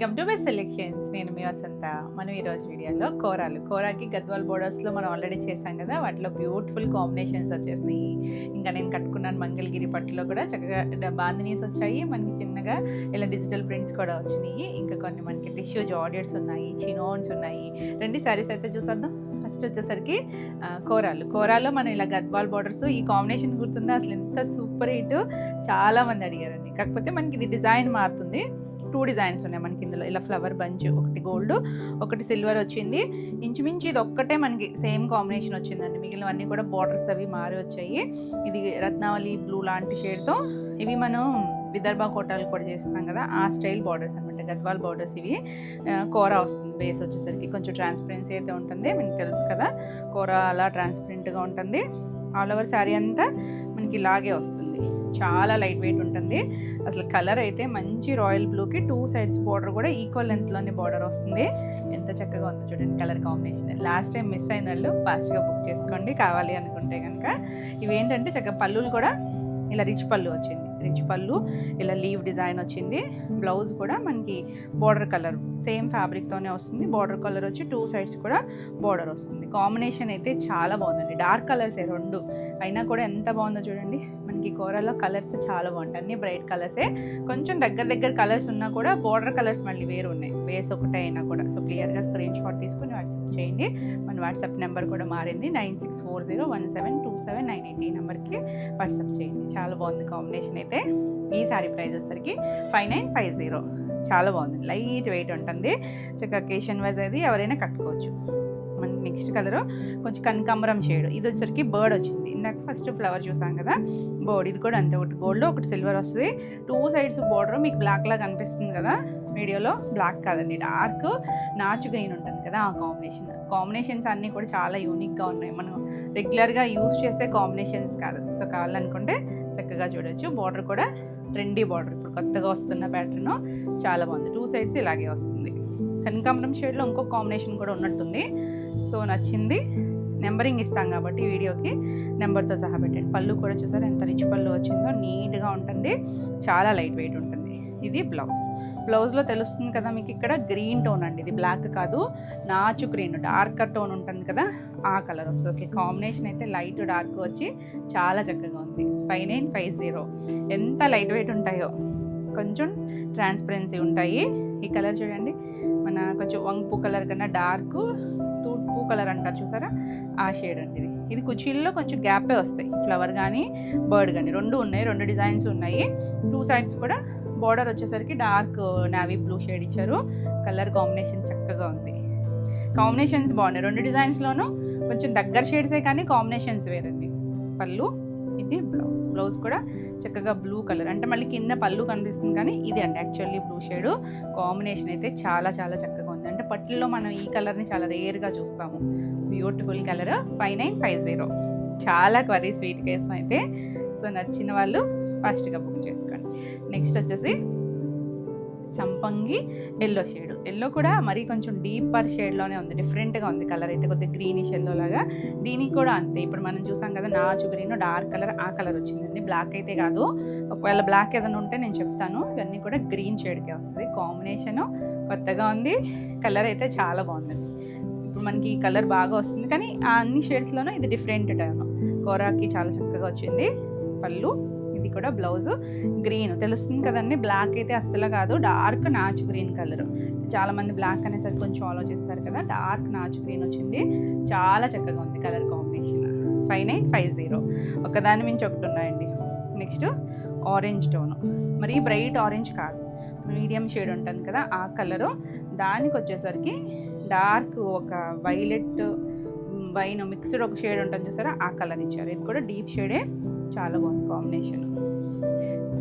Welcome to best selections. నేను మీ వసంత. మనం ఈరోజు వీడియోలో కోరాకి గద్వాల్ బోర్డర్స్లో మనం ఆల్రెడీ చేసాం కదా, వాటిలో బ్యూటిఫుల్ కాంబినేషన్స్ వచ్చేసినాయి. ఇంకా నేను కట్టుకున్నాను మంగళగిరి పట్టులో కూడా చక్కగా బాందినీస్ వచ్చాయి, మనకి చిన్నగా ఇలా డిజిటల్ ప్రింట్స్ కూడా వచ్చినాయి. ఇంకా కొన్ని మనకి టిష్యూ జార్జెట్స్ ఉన్నాయి, చినోన్స్ ఉన్నాయి. రెండు శారీస్ అయితే చూసేద్దాం. ఫస్ట్ వచ్చేసరికి కోరాలో మనం ఇలా గద్వాల్ బోర్డర్స్, ఈ కాంబినేషన్ గుర్తుందా? అసలు ఎంత సూపర్ హిట్, చాలామంది అడిగారండి. కాకపోతే మనకి ఇది డిజైన్ మారుతుంది. 2 డిజైన్స్ ఉన్నాయి మనకి ఇందులో. ఇలా ఫ్లవర్ బంచ్, ఒకటి గోల్డ్ ఒకటి సిల్వర్ వచ్చింది. ఇంచుమించు ఇది ఒక్కటే మనకి సేమ్ కాంబినేషన్ వచ్చిందండి, మిగిలినవన్నీ కూడా బార్డర్స్ అవి మారి వచ్చాయి. ఇది రత్నావళి బ్లూ లాంటి షేడ్తో, ఇవి మనం విదర్భ కోటాలు కూడా చేస్తున్నాం కదా, ఆ స్టైల్ బార్డర్స్ అనమాట, గద్వాల్ బార్డర్స్. ఇవి కోరా వస్తుంది. బేస్ వచ్చేసరికి కొంచెం ట్రాన్స్పరెన్సీ అయితే ఉంటుంది, మీకు తెలుసు కదా, కోరా అలా ట్రాన్స్పరెంట్గా ఉంటుంది. ఆల్ ఓవర్ శారీ అంతా మనకి ఇలాగే వస్తుంది. చాలా లైట్ వెయిట్ ఉంటుంది. అసలు కలర్ అయితే మంచి రాయల్ బ్లూకి 2 సైడ్స్ బార్డర్ కూడా ఈక్వల్ లెంత్లోనే బార్డర్ వస్తుంది. ఎంత చక్కగా ఉందో చూడండి colour combination. Last time miss అయిన వాళ్ళు ఫాస్ట్గా బుక్ చేసుకోండి కావాలి అనుకుంటే కనుక. ఇవేంటంటే చక్కగా పళ్ళులు కూడా ఇలా రిచ్ పళ్ళు వచ్చింది. రిచ్ పళ్ళు ఇలా లీవ్ డిజైన్ వచ్చింది. బ్లౌజ్ కూడా మనకి బార్డర్ కలర్ సేమ్ ఫ్యాబ్రిక్తోనే వస్తుంది. బార్డర్ కలర్ వచ్చి 2 సైడ్స్ కూడా బార్డర్ వస్తుంది. కాంబినేషన్ అయితే చాలా బాగుందండి. డార్క్ కలర్సే 2 అయినా కూడా ఎంత బాగుందో చూడండి. మనకి కోరాలో కలర్స్ చాలా బాగుంటాయి, అన్ని బ్రైట్ కలర్సే. కొంచెం దగ్గర కలర్స్ ఉన్నా కూడా బార్డర్ కలర్స్ మళ్ళీ వేరు ఉన్నాయి, బేస్ ఒకటే అయినా కూడా. సో క్లియర్గా స్క్రీన్ షాట్ తీసుకుని వాట్సాప్ చేయండి. మన వాట్సాప్ నెంబర్ కూడా మారింది, 9640172798. ఈ నెంబర్కి వాట్సాప్ చేయండి. చాలా బాగుంది కాంబినేషన్ అయితే. ఈ శారీ ప్రైస్ వచ్చేసరికి 5950. చాలా బాగుంది, లైట్ వెయిట్ ఉంటుంది. చక్కగా అకేషన్ వైజ్ అది ఎవరైనా కట్టుకోవచ్చు. మన నెక్స్ట్ కలరు కొంచెం కనకాంబరం షేడ్. ఇది వచ్చేసరికి బర్డ్ వచ్చింది. ఇందాక ఫస్ట్ ఫ్లవర్ చూసాం కదా, బర్డ్. ఇది కూడా అంతే, ఒకటి గోల్డ్ ఒకటి సిల్వర్ వస్తుంది. 2 సైడ్స్ బార్డర్ మీకు బ్లాక్ లాగా కనిపిస్తుంది కదా వీడియోలో. బ్లాక్ కాదండి, డార్క్ నాచు గ్రీన్ ఉంటుంది కదా, ఆ కాంబినేషన్స్ అన్నీ కూడా చాలా యూనిక్గా ఉన్నాయి. మనం రెగ్యులర్గా యూజ్ చేసే కాంబినేషన్స్ కాదు. సో కావాలనుకుంటే చక్కగా చూడొచ్చు. బార్డర్ కూడా ట్రెండీ బార్డర్, ఇప్పుడు కొత్తగా వస్తున్న ప్యాటర్న్, చాలా బాగుంది. 2 సైడ్స్ ఇలాగే వస్తుంది. కనకాంబరం షేడ్లో ఇంకో కాంబినేషన్ కూడా ఉన్నట్టుంది. సో నచ్చింది. నెంబరింగ్ ఇస్తాం కాబట్టి వీడియోకి నెంబర్తో సహా పెట్టండి. పళ్ళు కూడా చూసారు ఎంత రిచ్ పళ్ళు వచ్చిందో, నీట్గా ఉంటుంది, చాలా లైట్ వెయిట్ ఉంటుంది. ఇది బ్లౌజ్లో తెలుస్తుంది కదా మీకు, ఇక్కడ గ్రీన్ టోన్ అండి, ఇది బ్లాక్ కాదు, నాచు గ్రీన్, డార్కర్ టోన్ ఉంటుంది కదా, ఆ కలర్ వస్తుంది. అసలు కాంబినేషన్ అయితే లైట్ డార్క్ వచ్చి చాలా చక్కగా ఉంది. 5950. ఎంత లైట్ వెయిట్ ఉంటాయో, కొంచెం ట్రాన్స్పరెన్సీ ఉంటాయి. ఈ కలర్ చూడండి, మన కొంచెం వంపు కలర్ కన్నా డార్క్ తూర్పు కలర్ అంటారు చూసారా, ఆ షేడ్ అండి ఇది. ఇది కుచీల్లో కొంచెం గ్యాపే వస్తాయి, ఫ్లవర్ కానీ బర్డ్ కానీ 2 ఉన్నాయి, 2 డిజైన్స్ ఉన్నాయి. 2 సైడ్స్ కూడా బార్డర్ వచ్చేసరికి డార్క్ నావీ బ్లూ షేడ్ ఇచ్చారు. కలర్ కాంబినేషన్ చక్కగా ఉంది. కాంబినేషన్స్ బాగున్నాయి 2 డిజైన్స్లోనూ. కొంచెం దగ్గర షేడ్సే కానీ కాంబినేషన్స్ వేరండి. పళ్ళు, ఇది బ్లౌజ్ కూడా చక్కగా బ్లూ కలర్, అంటే మళ్ళీ కింద పళ్ళు కనిపిస్తుంది కానీ ఇది అండి యాక్చువల్లీ బ్లూ షేడ్. కాంబినేషన్ అయితే చాలా చాలా చక్కగా ఉంది. అంటే పట్టుల్లో మనం ఈ కలర్ని చాలా రేర్గా చూస్తాము. Beautiful colour. 5950. చాలా క్వరీ స్వీట్ కేసం అయితే. సో నచ్చిన వాళ్ళు ఫాస్ట్గా బుక్ చేసుకోండి. నెక్స్ట్ వచ్చేసి సంపంగి ఎల్లో షేడ్. ఎల్లో కూడా మరీ కొంచెం డీపర్ షేడ్లోనే ఉంది, డిఫరెంట్గా ఉంది కలర్ అయితే, కొద్దిగా గ్రీనిష్ ఎల్లో లాగా. దీనికి కూడా అంతే, ఇప్పుడు మనం చూసాం కదా నాచు గ్రీన్ డార్క్ కలర్, ఆ కలర్ వచ్చిందండి. బ్లాక్ అయితే కాదు, ఒకవేళ బ్లాక్ ఏదైనా ఉంటే నేను చెప్తాను. ఇవన్నీ కూడా గ్రీన్ షేడ్కే వస్తుంది. కాంబినేషను కొత్తగా ఉంది, కలర్ అయితే చాలా బాగుందండి. ఇప్పుడు మనకి ఈ కలర్ బాగా వస్తుంది కానీ ఆ అన్ని షేడ్స్లోనూ ఇది డిఫరెంట్ టైం. కోరాకి చాలా చక్కగా వచ్చింది. పళ్ళు, ఇది కూడా బ్లౌజ్ గ్రీన్ తెలుస్తుంది కదండి, బ్లాక్ అయితే అస్సలు కాదు, డార్క్ నాచు గ్రీన్ కలర్. చాలామంది బ్లాక్ అనేసరికి కొంచెం ఆలోచిస్తారు కదా, డార్క్ నాచు గ్రీన్ వచ్చింది. చాలా చక్కగా ఉంది కలర్ కాంబినేషన్. 5950. ఒకదాని మించి ఒకటి ఉన్నాయండి. నెక్స్ట్ ఆరెంజ్ టోను, మరి బ్రైట్ ఆరెంజ్ కాదు, మీడియం షేడ్ ఉంటుంది కదా ఆ కలరు. దానికి వచ్చేసరికి డార్క్ ఒక వైలెట్ వైన్ మిక్స్డ్ ఒక షేడ్ ఉంటుంది చూసారా, ఆ కలర్ ఇచ్చారు. ఇది కూడా డీప్ షేడే, చాలా బాగుంది కాంబినేషన్.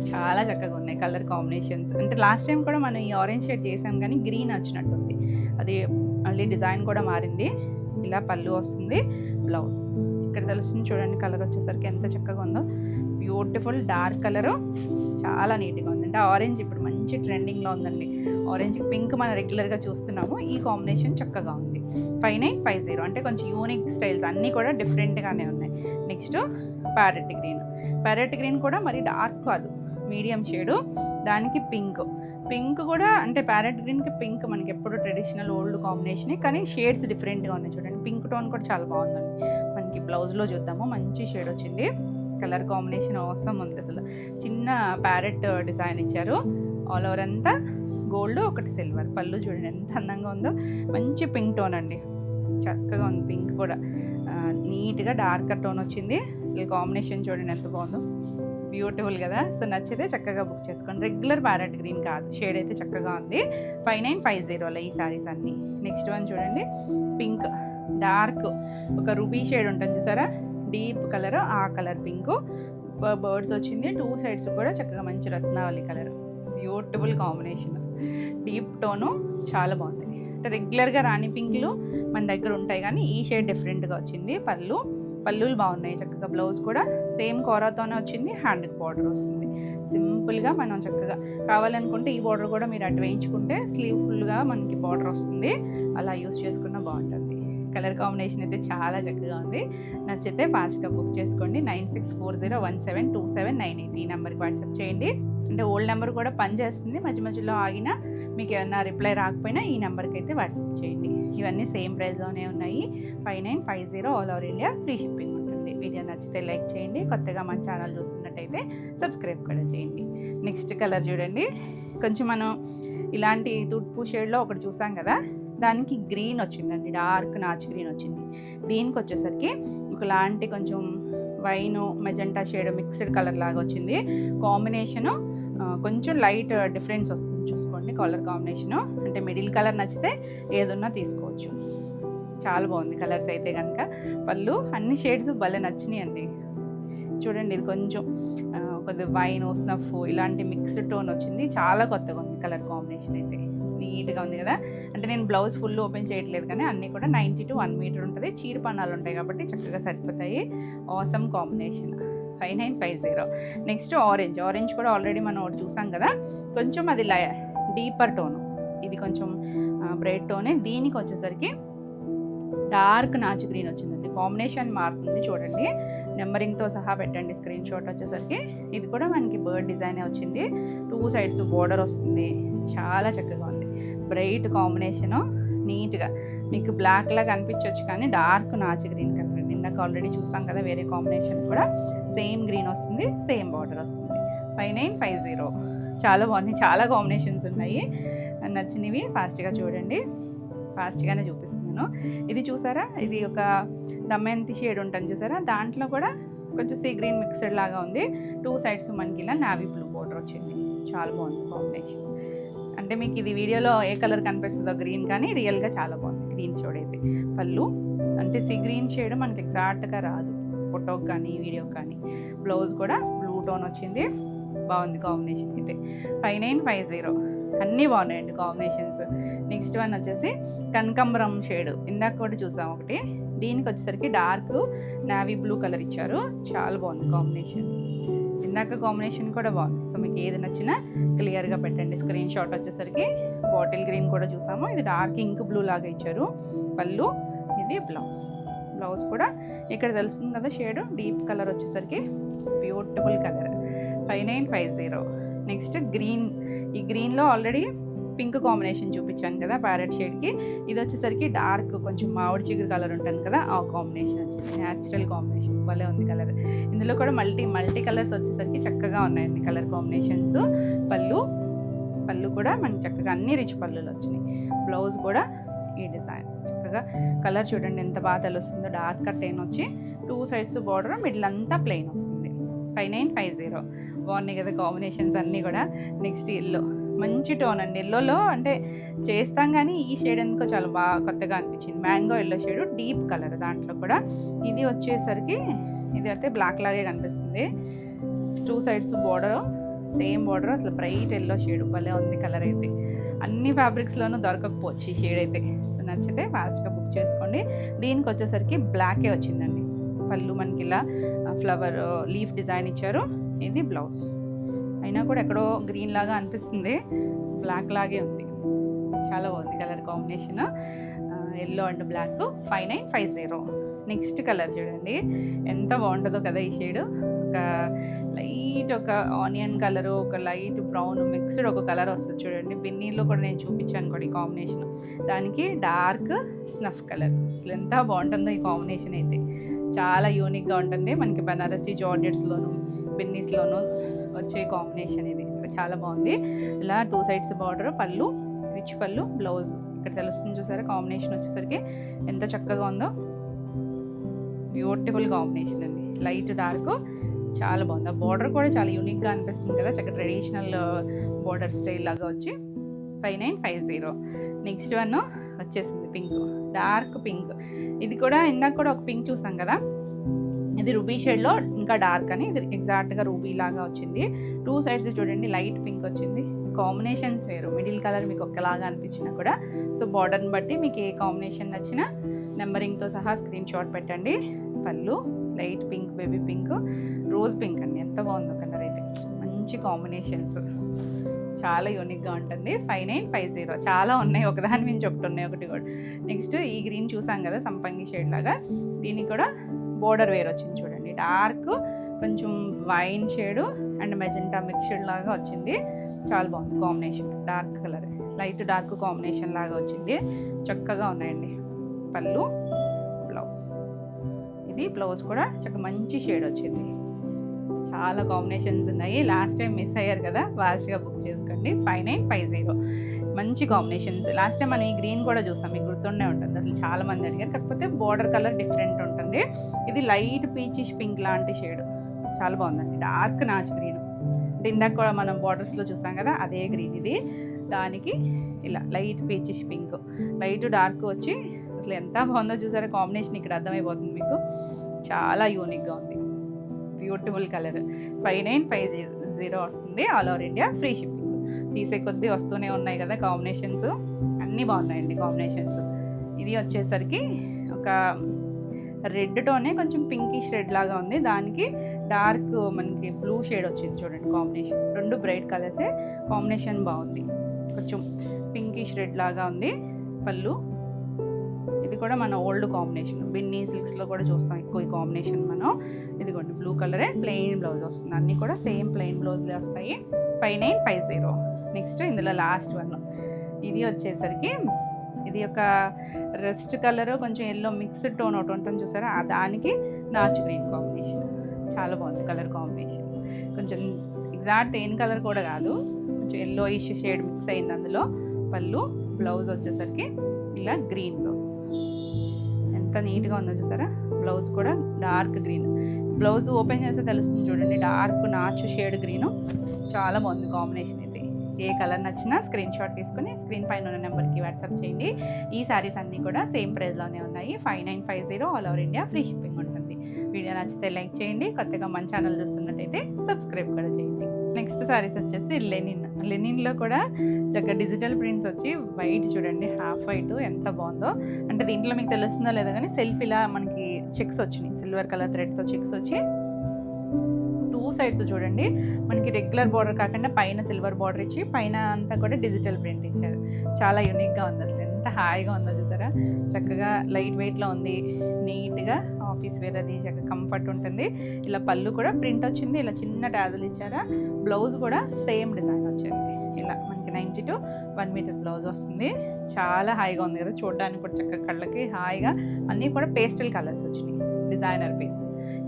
చాలా చక్కగా ఉన్నాయి కలర్ కాంబినేషన్స్. అంటే లాస్ట్ టైం కూడా మనం ఈ ఆరెంజ్ షేడ్ చేసాం కానీ గ్రీన్ వచ్చినట్టుంది, అది మళ్ళీ డిజైన్ కూడా మారింది. ఇలా పళ్ళు వస్తుంది, బ్లౌజ్ ఇక్కడ తెలుస్తుంది చూడండి. కలర్ వచ్చేసరికి ఎంత చక్కగా ఉందో, బ్యూటిఫుల్ డార్క్ కలరు, చాలా నీట్గా ఉంది. అంటే ఆరెంజ్ ఇప్పుడు మంచి ట్రెండింగ్లో ఉందండి. ఆరెంజ్కి పింక్ మనం రెగ్యులర్గా చూస్తున్నాము, ఈ కాంబినేషన్ చక్కగా ఉంది. 5950. అంటే కొంచెం యూనిక్ స్టైల్స్ అన్నీ కూడా డిఫరెంట్గానే ఉన్నాయి. నెక్స్ట్ ప్యారెట్ గ్రీన్ కూడా మరి డార్క్ కాదు, మీడియం షేడు. దానికి పింక్ పింక్ కూడా అంటే ప్యారెట్ గ్రీన్కి పింక్ మనకి ఎప్పుడు ట్రెడిషనల్ ఓల్డ్ కాంబినేషనే, కానీ షేడ్స్ డిఫరెంట్గా ఉన్నాయి చూడండి. పింక్ టోన్ కూడా చాలా బాగుందండి. మనకి బ్లౌజ్లో చూద్దాము, మంచి షేడ్ వచ్చింది. కలర్ కాంబినేషన్ అవసరం ఉంది అసలు. చిన్న ప్యారెట్ డిజైన్ ఇచ్చారు, ఆల్ ఓవర్ అంతా గోల్డ్, ఒకటి సిల్వర్. పళ్ళు చూడండి ఎంత అందంగా ఉందో, మంచి పింక్ టోన్ అండి, చక్కగా ఉంది. పింక్ కూడా నీట్గా డార్కర్ టోన్ వచ్చింది. అసలు కాంబినేషన్ చూడండి ఎంత బాగుందో, బ్యూటిఫుల్ కదా. సో నచ్చితే చక్కగా బుక్ చేసుకోండి. రెగ్యులర్ ప్యారెట్ గ్రీన్ కాదు, షేడ్ అయితే చక్కగా ఉంది. 5950లో ఈ శారీస్ అన్నీ. నెక్స్ట్ వన్ చూడండి, పింక్ డార్క్ ఒక రూబీ షేడ్ ఉంటుంది చూసారా, డీప్ కలర్, ఆ కలర్ పింక్. బర్డ్స్ వచ్చింది, 2 సైడ్స్ కూడా చక్కగా మంచి రత్నావళి colour, beautiful combination. Deep tone చాలా బాగుంది. రెగ్యులర్గా రాణి పింక్లు మన దగ్గర ఉంటాయి, కానీ ఈ షేడ్ డిఫరెంట్గా వచ్చింది. పళ్ళులు బాగున్నాయి చక్కగా. బ్లౌజ్ కూడా సేమ్ కోరాతోనే వచ్చింది, హ్యాండ్కి బార్డర్ వస్తుంది. సింపుల్గా మనం చక్కగా కావాలనుకుంటే ఈ బార్డర్ కూడా మీరు అటు వేయించుకుంటే స్లీవ్ ఫుల్గా మనకి బార్డర్ వస్తుంది, అలా యూస్ చేసుకున్న బాగుంటుంది. కలర్ కాంబినేషన్ అయితే చాలా చక్కగా ఉంది. నచ్చితే ఫాస్ట్గా బుక్ చేసుకోండి. 9640172798 ఈ నెంబర్కి వాట్సాప్ చేయండి. అంటే ఓల్డ్ నెంబర్ కూడా పనిచేస్తుంది, మధ్యలో ఆగినా మీకు ఏమన్నా రిప్లై రాకపోయినా ఈ నెంబర్కి అయితే వాట్సాప్ చేయండి. ఇవన్నీ సేమ్ ప్రైస్లోనే ఉన్నాయి. 5950 all over India, free shipping ఉంటుంది. వీడియో నచ్చితే లైక్ చేయండి, కొత్తగా మన ఛానల్ చూస్తున్నట్టయితే సబ్స్క్రైబ్ కూడా చేయండి. నెక్స్ట్ కలర్ చూడండి, కొంచెం మనం ఇలాంటి తుట్పు షేడ్లో ఒకటి చూసాం కదా, దానికి గ్రీన్ వచ్చిందండి, డార్క్ నాచు గ్రీన్ వచ్చింది. దీనికి వచ్చేసరికి ఒకలాంటి కొంచెం wine magenta shade mixed colour లాగా వచ్చింది. కాంబినేషను కొంచెం లైట్ డిఫరెన్స్ వస్తుంది చూసుకోండి కలర్ కాంబినేషను. అంటే మిడిల్ కలర్ నచ్చితే ఏదన్నా తీసుకోవచ్చు. చాలా బాగుంది కలర్స్ అయితే కనుక. పళ్ళు అన్ని షేడ్స్ భలే నచ్చినాయి అండి. చూడండి ఇది కొంచెం కొద్దిగా వైన్ స్నఫ్ ఇలాంటి మిక్స్డ్ టోన్ వచ్చింది. చాలా కొత్తగా ఉంది కలర్ కాంబినేషన్ అయితే, నీట్గా ఉంది కదా. అంటే నేను బ్లౌజ్ ఫుల్ ఓపెన్ చేయట్లేదు, కానీ అన్నీ కూడా 90 to 1 మీటర్ ఉంటుంది. చీర పన్నాలు ఉంటాయి కాబట్టి చక్కగా సరిపోతాయి. Awesome combination. 5950. నెక్స్ట్ ఆరెంజ్ కూడా ఆల్రెడీ మనం ఒకటి చూసాం కదా, కొంచెం అది డీపర్ టోను, ఇది కొంచెం బ్రైట్ టోనే. దీనికి వచ్చేసరికి డార్క్ నాచు గ్రీన్ వచ్చిందండి. కాంబినేషన్ మారుతుంది చూడండి, నెంబరింగ్తో సహా పెట్టండి స్క్రీన్ షాట్ వచ్చేసరికి. ఇది కూడా మనకి బర్డ్ డిజైనే వచ్చింది, 2 సైడ్స్ బోర్డర్ వస్తుంది. చాలా చక్కగా ఉంది, బ్రైట్ కాంబినేషను, నీట్గా మీకు బ్లాక్ లాగా అనిపించవచ్చు, కానీ డార్క్ నాచు గ్రీన్ కలర్ అండి. ఇందాక ఆల్రెడీ చూసాం కదా వేరే కాంబినేషన్ కూడా, సేమ్ గ్రీన్ వస్తుంది, సేమ్ బార్డర్ వస్తుంది. 5950 చాలా బాగున్నాయి, చాలా కాంబినేషన్స్ ఉన్నాయి. నచ్చినవి ఫాస్ట్గా చూడండి, ఫాస్ట్గానే చూపిస్తున్నాను. ఇది చూసారా, ఇది ఒక దమయంతి షేడ్ ఉంటుంది చూసారా, దాంట్లో కూడా కొంచెం సీ గ్రీన్ మిక్స్డ్ లాగా ఉంది. 2 సైడ్స్ మనకి ఇలా నావీ బ్లూ బోర్డర్ వచ్చింది. చాలా బాగుంది కాంబినేషన్. అంటే మీకు ఇది వీడియోలో ఏ కలర్ కనిపిస్తుందో గ్రీన్, కానీ రియల్గా చాలా బాగుంది గ్రీన్ షేడ్ అయితే. పళ్ళు అంటే సీ గ్రీన్ షేడ్ మనకి ఎగ్జాక్ట్గా రాదు ఫోటోకి కానీ వీడియోకి కానీ. బ్లౌజ్ కూడా బ్లూ టోన్ వచ్చింది, బాగుంది కాంబినేషన్ అయితే. 5950 అన్నీ బాగున్నాయండి కాంబినేషన్స్. నెక్స్ట్ వన్ వచ్చేసి కనకాంబరం షేడ్, ఇందాక కూడా చూసాం ఒకటి. దీనికి వచ్చేసరికి డార్క్ నావీ బ్లూ కలర్ ఇచ్చారు, చాలా బాగుంది కాంబినేషన్. ఇందాక కాంబినేషన్ కూడా బాగుంది. సో మీకు ఏది నచ్చినా క్లియర్గా పెట్టండి స్క్రీన్ షాట్. వచ్చేసరికి బాటిల్ గ్రీన్ కూడా చూసాము, ఇది డార్క్ ఇంక్ బ్లూ లాగా ఇచ్చారు. పళ్ళు, ఇది బ్లౌజ్ కూడా ఇక్కడ తెలుస్తుంది కదా షేడ్, డీప్ కలర్ వచ్చేసరికి బ్యూటిఫుల్ కలర్. 5950. నెక్స్ట్ గ్రీన్, ఈ గ్రీన్లో ఆల్రెడీ పింక్ కాంబినేషన్ చూపించాను కదా ప్యారెట్ షేడ్కి. ఇది వచ్చేసరికి డార్క్ కొంచెం మామిడి చిగురు కలర్ ఉంటుంది కదా, ఆ కాంబినేషన్ వచ్చింది. న్యాచురల్ కాంబినేషన్, భలే ఉంది కలర్. ఇందులో కూడా మల్టీ కలర్స్ వచ్చేసరికి చక్కగా ఉన్నాయండి కలర్ కాంబినేషన్స్. పళ్ళు కూడా మనకి చక్కగా అన్ని రిచ్ పళ్ళులు వచ్చినాయి. బ్లౌజ్ కూడా ఈ డిజైన్ చక్కగా, కలర్ చూడండి ఎంత బాగా తెలుస్తుందో. డార్క్ కట్టెన్ వచ్చి 2 సైడ్స్ బార్డర్, మిడిల్ అంతా ప్లెయిన్ వస్తుంది. 5950 బాగున్నాయి కదా కాంబినేషన్స్ అన్నీ కూడా. నెక్స్ట్ ఎల్లో, మంచి టోన్ అండి. ఎల్లోలో అంటే చేస్తాం కానీ ఈ షేడ్ ఎందుకో చాలా బాగా కొత్తగా అనిపించింది. Mango yellow shade, deep colour దాంట్లో కూడా. ఇది వచ్చేసరికి ఇది అయితే బ్లాక్ లాగే కనిపిస్తుంది. 2 సైడ్స్ బార్డర్, సేమ్ బార్డర్, అసలు బ్రైట్ ఎల్లో షేడ్, భలే ఉంది కలర్ అయితే. అన్ని ఫ్యాబ్రిక్స్లోనూ దొరకకపోవచ్చు ఈ షేడ్ అయితే. సో నచ్చితే ఫాస్ట్గా బుక్ చేసుకోండి. దీనికి వచ్చేసరికి బ్లాకే వచ్చిందండి. పళ్ళు మనకి ఇలా ఫ్లవర్ లీఫ్ డిజైన్ ఇచ్చారు. ఇది బ్లౌజ్, అయినా కూడా ఎక్కడో గ్రీన్ లాగా అనిపిస్తుంది, బ్లాక్ లాగే ఉంది. చాలా బాగుంది colour combination, yellow and black. 5950. Next colour చూడండి ఎంత బాగుంటుందో కదా ఈ షేడ్. ఒక లైట్ లైట్ ఒక ఆనియన్ కలరు, ఒక లైట్ బ్రౌన్ మిక్స్డ్ ఒక కలర్ వస్తుంది చూడండి. బిన్నీలో కూడా నేను చూపించాను కూడా ఈ కాంబినేషన్. దానికి డార్క్ స్నఫ్ కలర్. అసలు ఎంత బాగుంటుందో ఈ కాంబినేషన్ అయితే. చాలా యూనిక్గా ఉంటుంది. మనకి బనారసి జార్జెట్స్లోను బిన్నీస్లోను వచ్చే కాంబినేషన్ ఇది. చాలా బాగుంది. ఇలా 2 సైడ్స్ బార్డర్, పళ్ళు రిచ్ పళ్ళు, బ్లౌజ్ ఇక్కడ తెలుస్తుంది చూసారా. కాంబినేషన్ వచ్చేసరికి ఎంత చక్కగా ఉందో. బ్యూటిఫుల్ కాంబినేషన్ అండి. లైట్ డార్క్ చాలా బాగుంది. ఆ బార్డర్ కూడా చాలా యూనిక్గా అనిపిస్తుంది కదా, చక్కగా ట్రెడిషనల్ బార్డర్ స్టైల్ లాగా వచ్చి 5950. నెక్స్ట్ వన్ వచ్చేసింది పింక్, డార్క్ పింక్. ఇది కూడా ఇందాక కూడా ఒక పింక్ చూసాం కదా, ఇది రూబీ షేడ్లో ఇంకా డార్క్ అని. ఇది ఎగ్జాక్ట్గా రూబీ లాగా వచ్చింది. 2 సైడ్స్ చూడండి లైట్ పింక్ వచ్చింది. కాంబినేషన్స్ వేరు, మిడిల్ కలర్ మీకు ఒక్కలాగా అనిపించినా కూడా సో బార్డర్ని బట్టి మీకు ఏ కాంబినేషన్ నచ్చినా నెంబరింగ్తో సహా స్క్రీన్ షాట్ పెట్టండి. పళ్ళు light pink, baby pink, rose pink అండి. ఎంత బాగుందో కలర్ అయితే. మంచి కాంబినేషన్స్, చాలా యూనిక్గా ఉంటుంది. 5950. చాలా ఉన్నాయి, ఒకదాని మించి ఒకటి ఉన్నాయి, ఒకటి కూడా. నెక్స్ట్ ఈ గ్రీన్ చూసాం కదా సంపంగి షేడ్ లాగా, దీనికి కూడా బోర్డర్ వేర్ వచ్చింది చూడండి. డార్క్ కొంచెం wine shade and magenta mixed లాగా వచ్చింది. చాలా బాగుంది combination. Dark colour light dark combination లాగా వచ్చింది. చక్కగా ఉన్నాయండి. పళ్ళు, బ్లౌజ్. ఇది బ్లౌజ్ కూడా చక్కగా మంచి షేడ్ వచ్చింది. చాలా కాంబినేషన్స్ ఉన్నాయి. లాస్ట్ టైం మిస్ అయ్యారు కదా, ఫాస్ట్గా బుక్ చేసుకోండి. 5950. మంచి కాంబినేషన్స్. లాస్ట్ టైం మనం ఈ గ్రీన్ కూడా చూసాం, మీకు గుర్తుండే ఉంటుంది. అసలు చాలా మంది అడిగారు, కాకపోతే బార్డర్ కలర్ డిఫరెంట్ ఉంటుంది. ఇది లైట్ పీచిష్ పింక్ లాంటి షేడ్. చాలా బాగుందండి. డార్క్ నాచ్ గ్రీన్ అంటే ఇందాక కూడా మనం బార్డర్స్లో చూసాం కదా, అదే గ్రీన్ ఇది. దానికి ఇలా light peachish pink, light dark వచ్చి అసలు ఎంత బాగుందో చూసారా. కాంబినేషన్ ఇక్కడ అర్థమైపోతుంది మీకు. చాలా యూనిక్గా ఉంది. Beautiful colour. 5950 వస్తుంది. All over India free shipping. తీసే కొద్దీ వస్తూనే ఉన్నాయి కదా కాంబినేషన్స్, అన్నీ బాగున్నాయండి కాంబినేషన్స్. ఇది వచ్చేసరికి ఒక రెడ్ టోనే కొంచెం పింకిష్ రెడ్ లాగా ఉంది. దానికి డార్క్ మనకి బ్లూ షేడ్ వచ్చింది చూడండి కాంబినేషన్. 2 బ్రైట్ కలర్సే, కాంబినేషన్ బాగుంది. కొంచెం పింకిష్ రెడ్ లాగా ఉంది. పళ్ళు ఇది కూడా మన ఓల్డ్ కాంబినేషన్, బిన్నీ సిల్క్స్లో కూడా చూస్తాం ఎక్కువ ఈ కాంబినేషన్ మనం. ఇదిగోండి బ్లూ కలరే, ప్లెయిన్ బ్లౌజ్ వస్తుంది. అన్నీ కూడా సేమ్ ప్లెయిన్ బ్లౌజ్లే వస్తాయి. 5950. నెక్స్ట్ ఇందులో లాస్ట్ వన్. ఇది వచ్చేసరికి ఇది ఒక రెస్ట్ కలర్, కొంచెం ఎల్లో మిక్స్డ్ టోన్ ఒకటి ఉంటుంది చూసారా, దానికి నాచు గ్రీన్ కాంబినేషన్. చాలా బాగుంది కలర్ కాంబినేషన్. కొంచెం ఎగ్జాక్ట్ ఏం కలర్ కూడా కాదు, కొంచెం ఎల్లో ఇష్ షేడ్ మిక్స్ అయింది అందులో. పళ్ళు, బ్లౌజ్ వచ్చేసరికి ఇలా గ్రీన్ బ్లౌజ్. ఎంత నీట్గా ఉందో చూసారా. బ్లౌజ్ కూడా డార్క్ గ్రీన్. బ్లౌజ్ ఓపెన్ చేస్తే తెలుస్తుంది చూడండి, డార్క్ నాచు షేడ్ గ్రీను. చాలా బాగుంది కాంబినేషన్ అయితే. ఏ కలర్ నచ్చినా స్క్రీన్ షాట్ తీసుకుని స్క్రీన్ పైన ఉన్న నెంబర్కి వాట్సాప్ చేయండి. ఈ శారీస్ అన్నీ కూడా సేమ్ ప్రైస్లోనే ఉన్నాయి. 5950. All over India free shipping ఉంటుంది. వీడియో నచ్చితే లైక్ చేయండి. కొత్తగా మన ఛానల్ చూస్తున్నట్టయితే సబ్స్క్రైబ్ కూడా చేయండి. నెక్స్ట్ శారీస్ వచ్చేసి లెనిన్లో కూడా చక్కగా డిజిటల్ ప్రింట్స్ వచ్చి వైట్ చూడండి, హాఫ్ వైట్ ఎంత బాగుందో. అంటే దీంట్లో మీకు తెలుస్తుందో లేదో కానీ సెల్ఫ్ ఇలా మనకి చెక్స్ వచ్చినాయి, సిల్వర్ కలర్ థ్రెడ్తో చెక్స్ వచ్చి 2 సైడ్స్ చూడండి మనకి రెగ్యులర్ బార్డర్ కాకుండా పైన సిల్వర్ బార్డర్ ఇచ్చి పైన అంతా కూడా డిజిటల్ ప్రింట్ ఇచ్చారు. చాలా యూనిక్గా ఉంది. అసలు ఎంత హాయిగా ఉందో చూసారా. చక్కగా లైట్ వెయిట్లో ఉంది, నీట్గా ఆఫీస్ వేర్ అది చక్కగా కంఫర్ట్ ఉంటుంది. ఇలా పళ్ళు కూడా ప్రింట్ వచ్చింది, ఇలా చిన్న టాజల్ ఇచ్చారా. బ్లౌజ్ కూడా సేమ్ డిజైన్ వచ్చింది. ఇలా మనకి 90 to 1 మీటర్ బ్లౌజ్ వస్తుంది. చాలా హాయిగా ఉంది కదా, చూడడానికి కూడా చక్కగా కళ్ళకి హాయిగా. అన్నీ కూడా పేస్టల్ కలర్స్ వచ్చినాయి. Designer piece.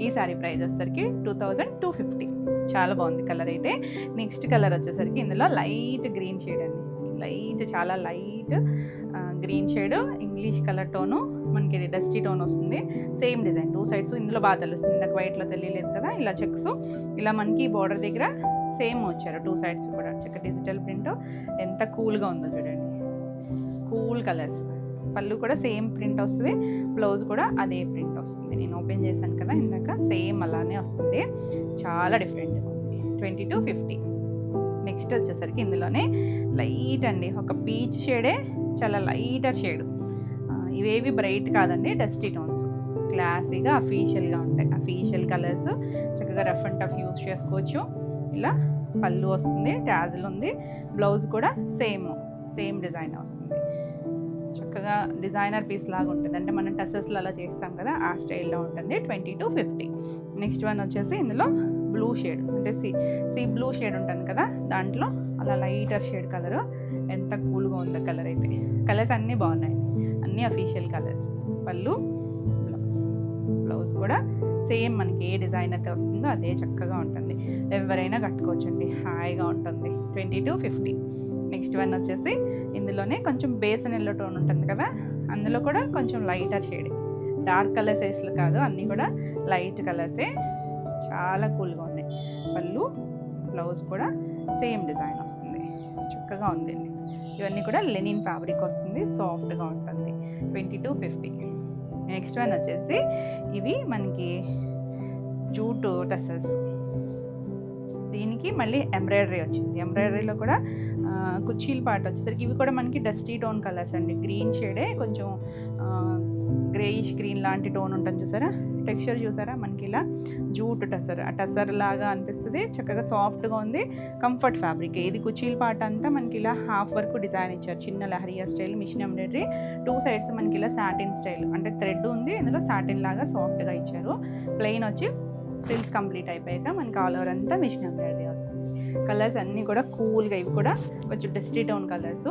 ఈ శారీ ప్రైస్ వచ్చేసరికి 2250. చాలా బాగుంది కలర్ అయితే. నెక్స్ట్ కలర్ వచ్చేసరికి ఇందులో లైట్ గ్రీన్ షేడ్ అండి. లైట్, చాలా light green shade, English colour tone, మనకి డస్టీ టోన్ వస్తుంది. Same design 2 sides. ఇందులో బాగా తెలుస్తుంది, ఇందాక వైట్లో తెలియలేదు కదా. ఇలా చెక్స్ ఇలా మనకి బార్డర్ దగ్గర సేమ్ వచ్చారు 2 సైడ్స్ కూడా. చక్క డిజిటల్ ప్రింట్. ఎంత కూల్గా ఉందో చూడండి, కూల్ కలర్స్. పళ్ళు కూడా సేమ్ ప్రింట్ వస్తుంది, బ్లౌజ్ కూడా అదే ప్రింట్ వస్తుంది. నేను ఓపెన్ చేశాను కదా ఇందాక, సేమ్ అలానే వస్తుంది. చాలా డిఫరెంట్గా ఉంది. 2250. నెక్స్ట్ వచ్చేసరికి ఇందులోనే లైట్ అండి, ఒక పీచ్ షేడే, చాలా లైటర్ షేడ్. ఇవేవి బ్రైట్ కాదండి, డస్టీ టోన్స్. క్లాసీగా అఫీషియల్గా ఉంటాయి. అఫీషియల్ కలర్స్ చక్కగా రఫ్ అండ్ టఫ్ యూజ్ చేసుకోవచ్చు. ఇలా పళ్ళు వస్తుంది, ట్యాజిల్ ఉంది. బ్లౌజ్ కూడా సేమ్ డిజైన్ వస్తుంది. చక్కగా డిజైనర్ పీస్ లాగా ఉంటుంది. అంటే మనం టసెస్లో అలా చేస్తాం కదా, ఆ స్టైల్లో ఉంటుంది. 2250. నెక్స్ట్ వన్ వచ్చేసి ఇందులో బ్లూ షేడ్, అంటే సీ బ్లూ షేడ్ ఉంటుంది కదా, దాంట్లో అలా లైటర్ షేడ్ కలరు. ఎంత కూల్గా ఉందో కలర్ అయితే. కలర్స్ అన్నీ బాగున్నాయి, అన్నీ అఫీషియల్ కలర్స్. పళ్ళు, బ్లౌజ్ కూడా సేమ్ మనకి ఏ డిజైన్ అయితే వస్తుందో అదే చక్కగా ఉంటుంది. ఎవరైనా కట్టుకోవచ్చండి, హాయిగా ఉంటుంది. 20 to 50. నెక్స్ట్ వన్ వచ్చేసి ఇందులోనే కొంచెం బేసన్ ఎల్లో టోన్ ఉంటుంది కదా, అందులో కూడా కొంచెం లైటర్ షేడ్, డార్క్ కలర్స్ వేసులు కాదు, అన్నీ కూడా లైట్ కలర్సే. చాలా కూల్గా ఉన్నాయి. పళ్ళు, బ్లౌజ్ కూడా సేమ్ డిజైన్ వస్తుంది, చక్కగా ఉంది. ఇవన్నీ కూడా లెనిన్ ఫ్యాబ్రిక్ వస్తుంది, సాఫ్ట్గా ఉంటుంది. 20 to 50. నెక్స్ట్ వన్ వచ్చేసి ఇవి మనకి జూట్ టసల్స్. దీనికి మళ్ళీ ఎంబ్రాయిడరీ వచ్చింది. ఎంబ్రాయిడరీలో కూడా కుచ్చీల పార్ట్ వచ్చేసరికి ఇవి కూడా మనకి డస్టీ టోన్ కలర్స్ అండి. గ్రీన్ షేడే, కొంచెం గ్రేయిష్ గ్రీన్ లాంటి టోన్ ఉంటుంది చూసారా. టెక్స్చర్ చూసారా, మనకి ఇలా జూట్ టసర్ లాగా అనిపిస్తుంది. చక్కగా సాఫ్ట్గా ఉంది, కంఫర్ట్ ఫ్యాబ్రిక్. ఇది కుచ్చీల పార్ట్ అంతా మనకి ఇలా హాఫ్ వరకు డిజైన్ ఇచ్చారు. చిన్న lahariya style machine embroidery. 2 sides మనకి ఇలా సాటిన్ స్టైల్, అంటే థ్రెడ్ ఉంది, ఇందులో సాటిన్ లాగా సాఫ్ట్గా ఇచ్చారు. ప్లెయిన్ వచ్చి ఫ్రిల్స్ కంప్లీట్ అయిపోయాక మనకి ఆల్ ఓవర్ అంతా మిషన్ ఎంబ్రాయిడరీ వస్తుంది. కలర్స్ అన్నీ కూడా కూల్గా, ఇవి కూడా కొంచెం డస్టీ టోన్ కలర్స్.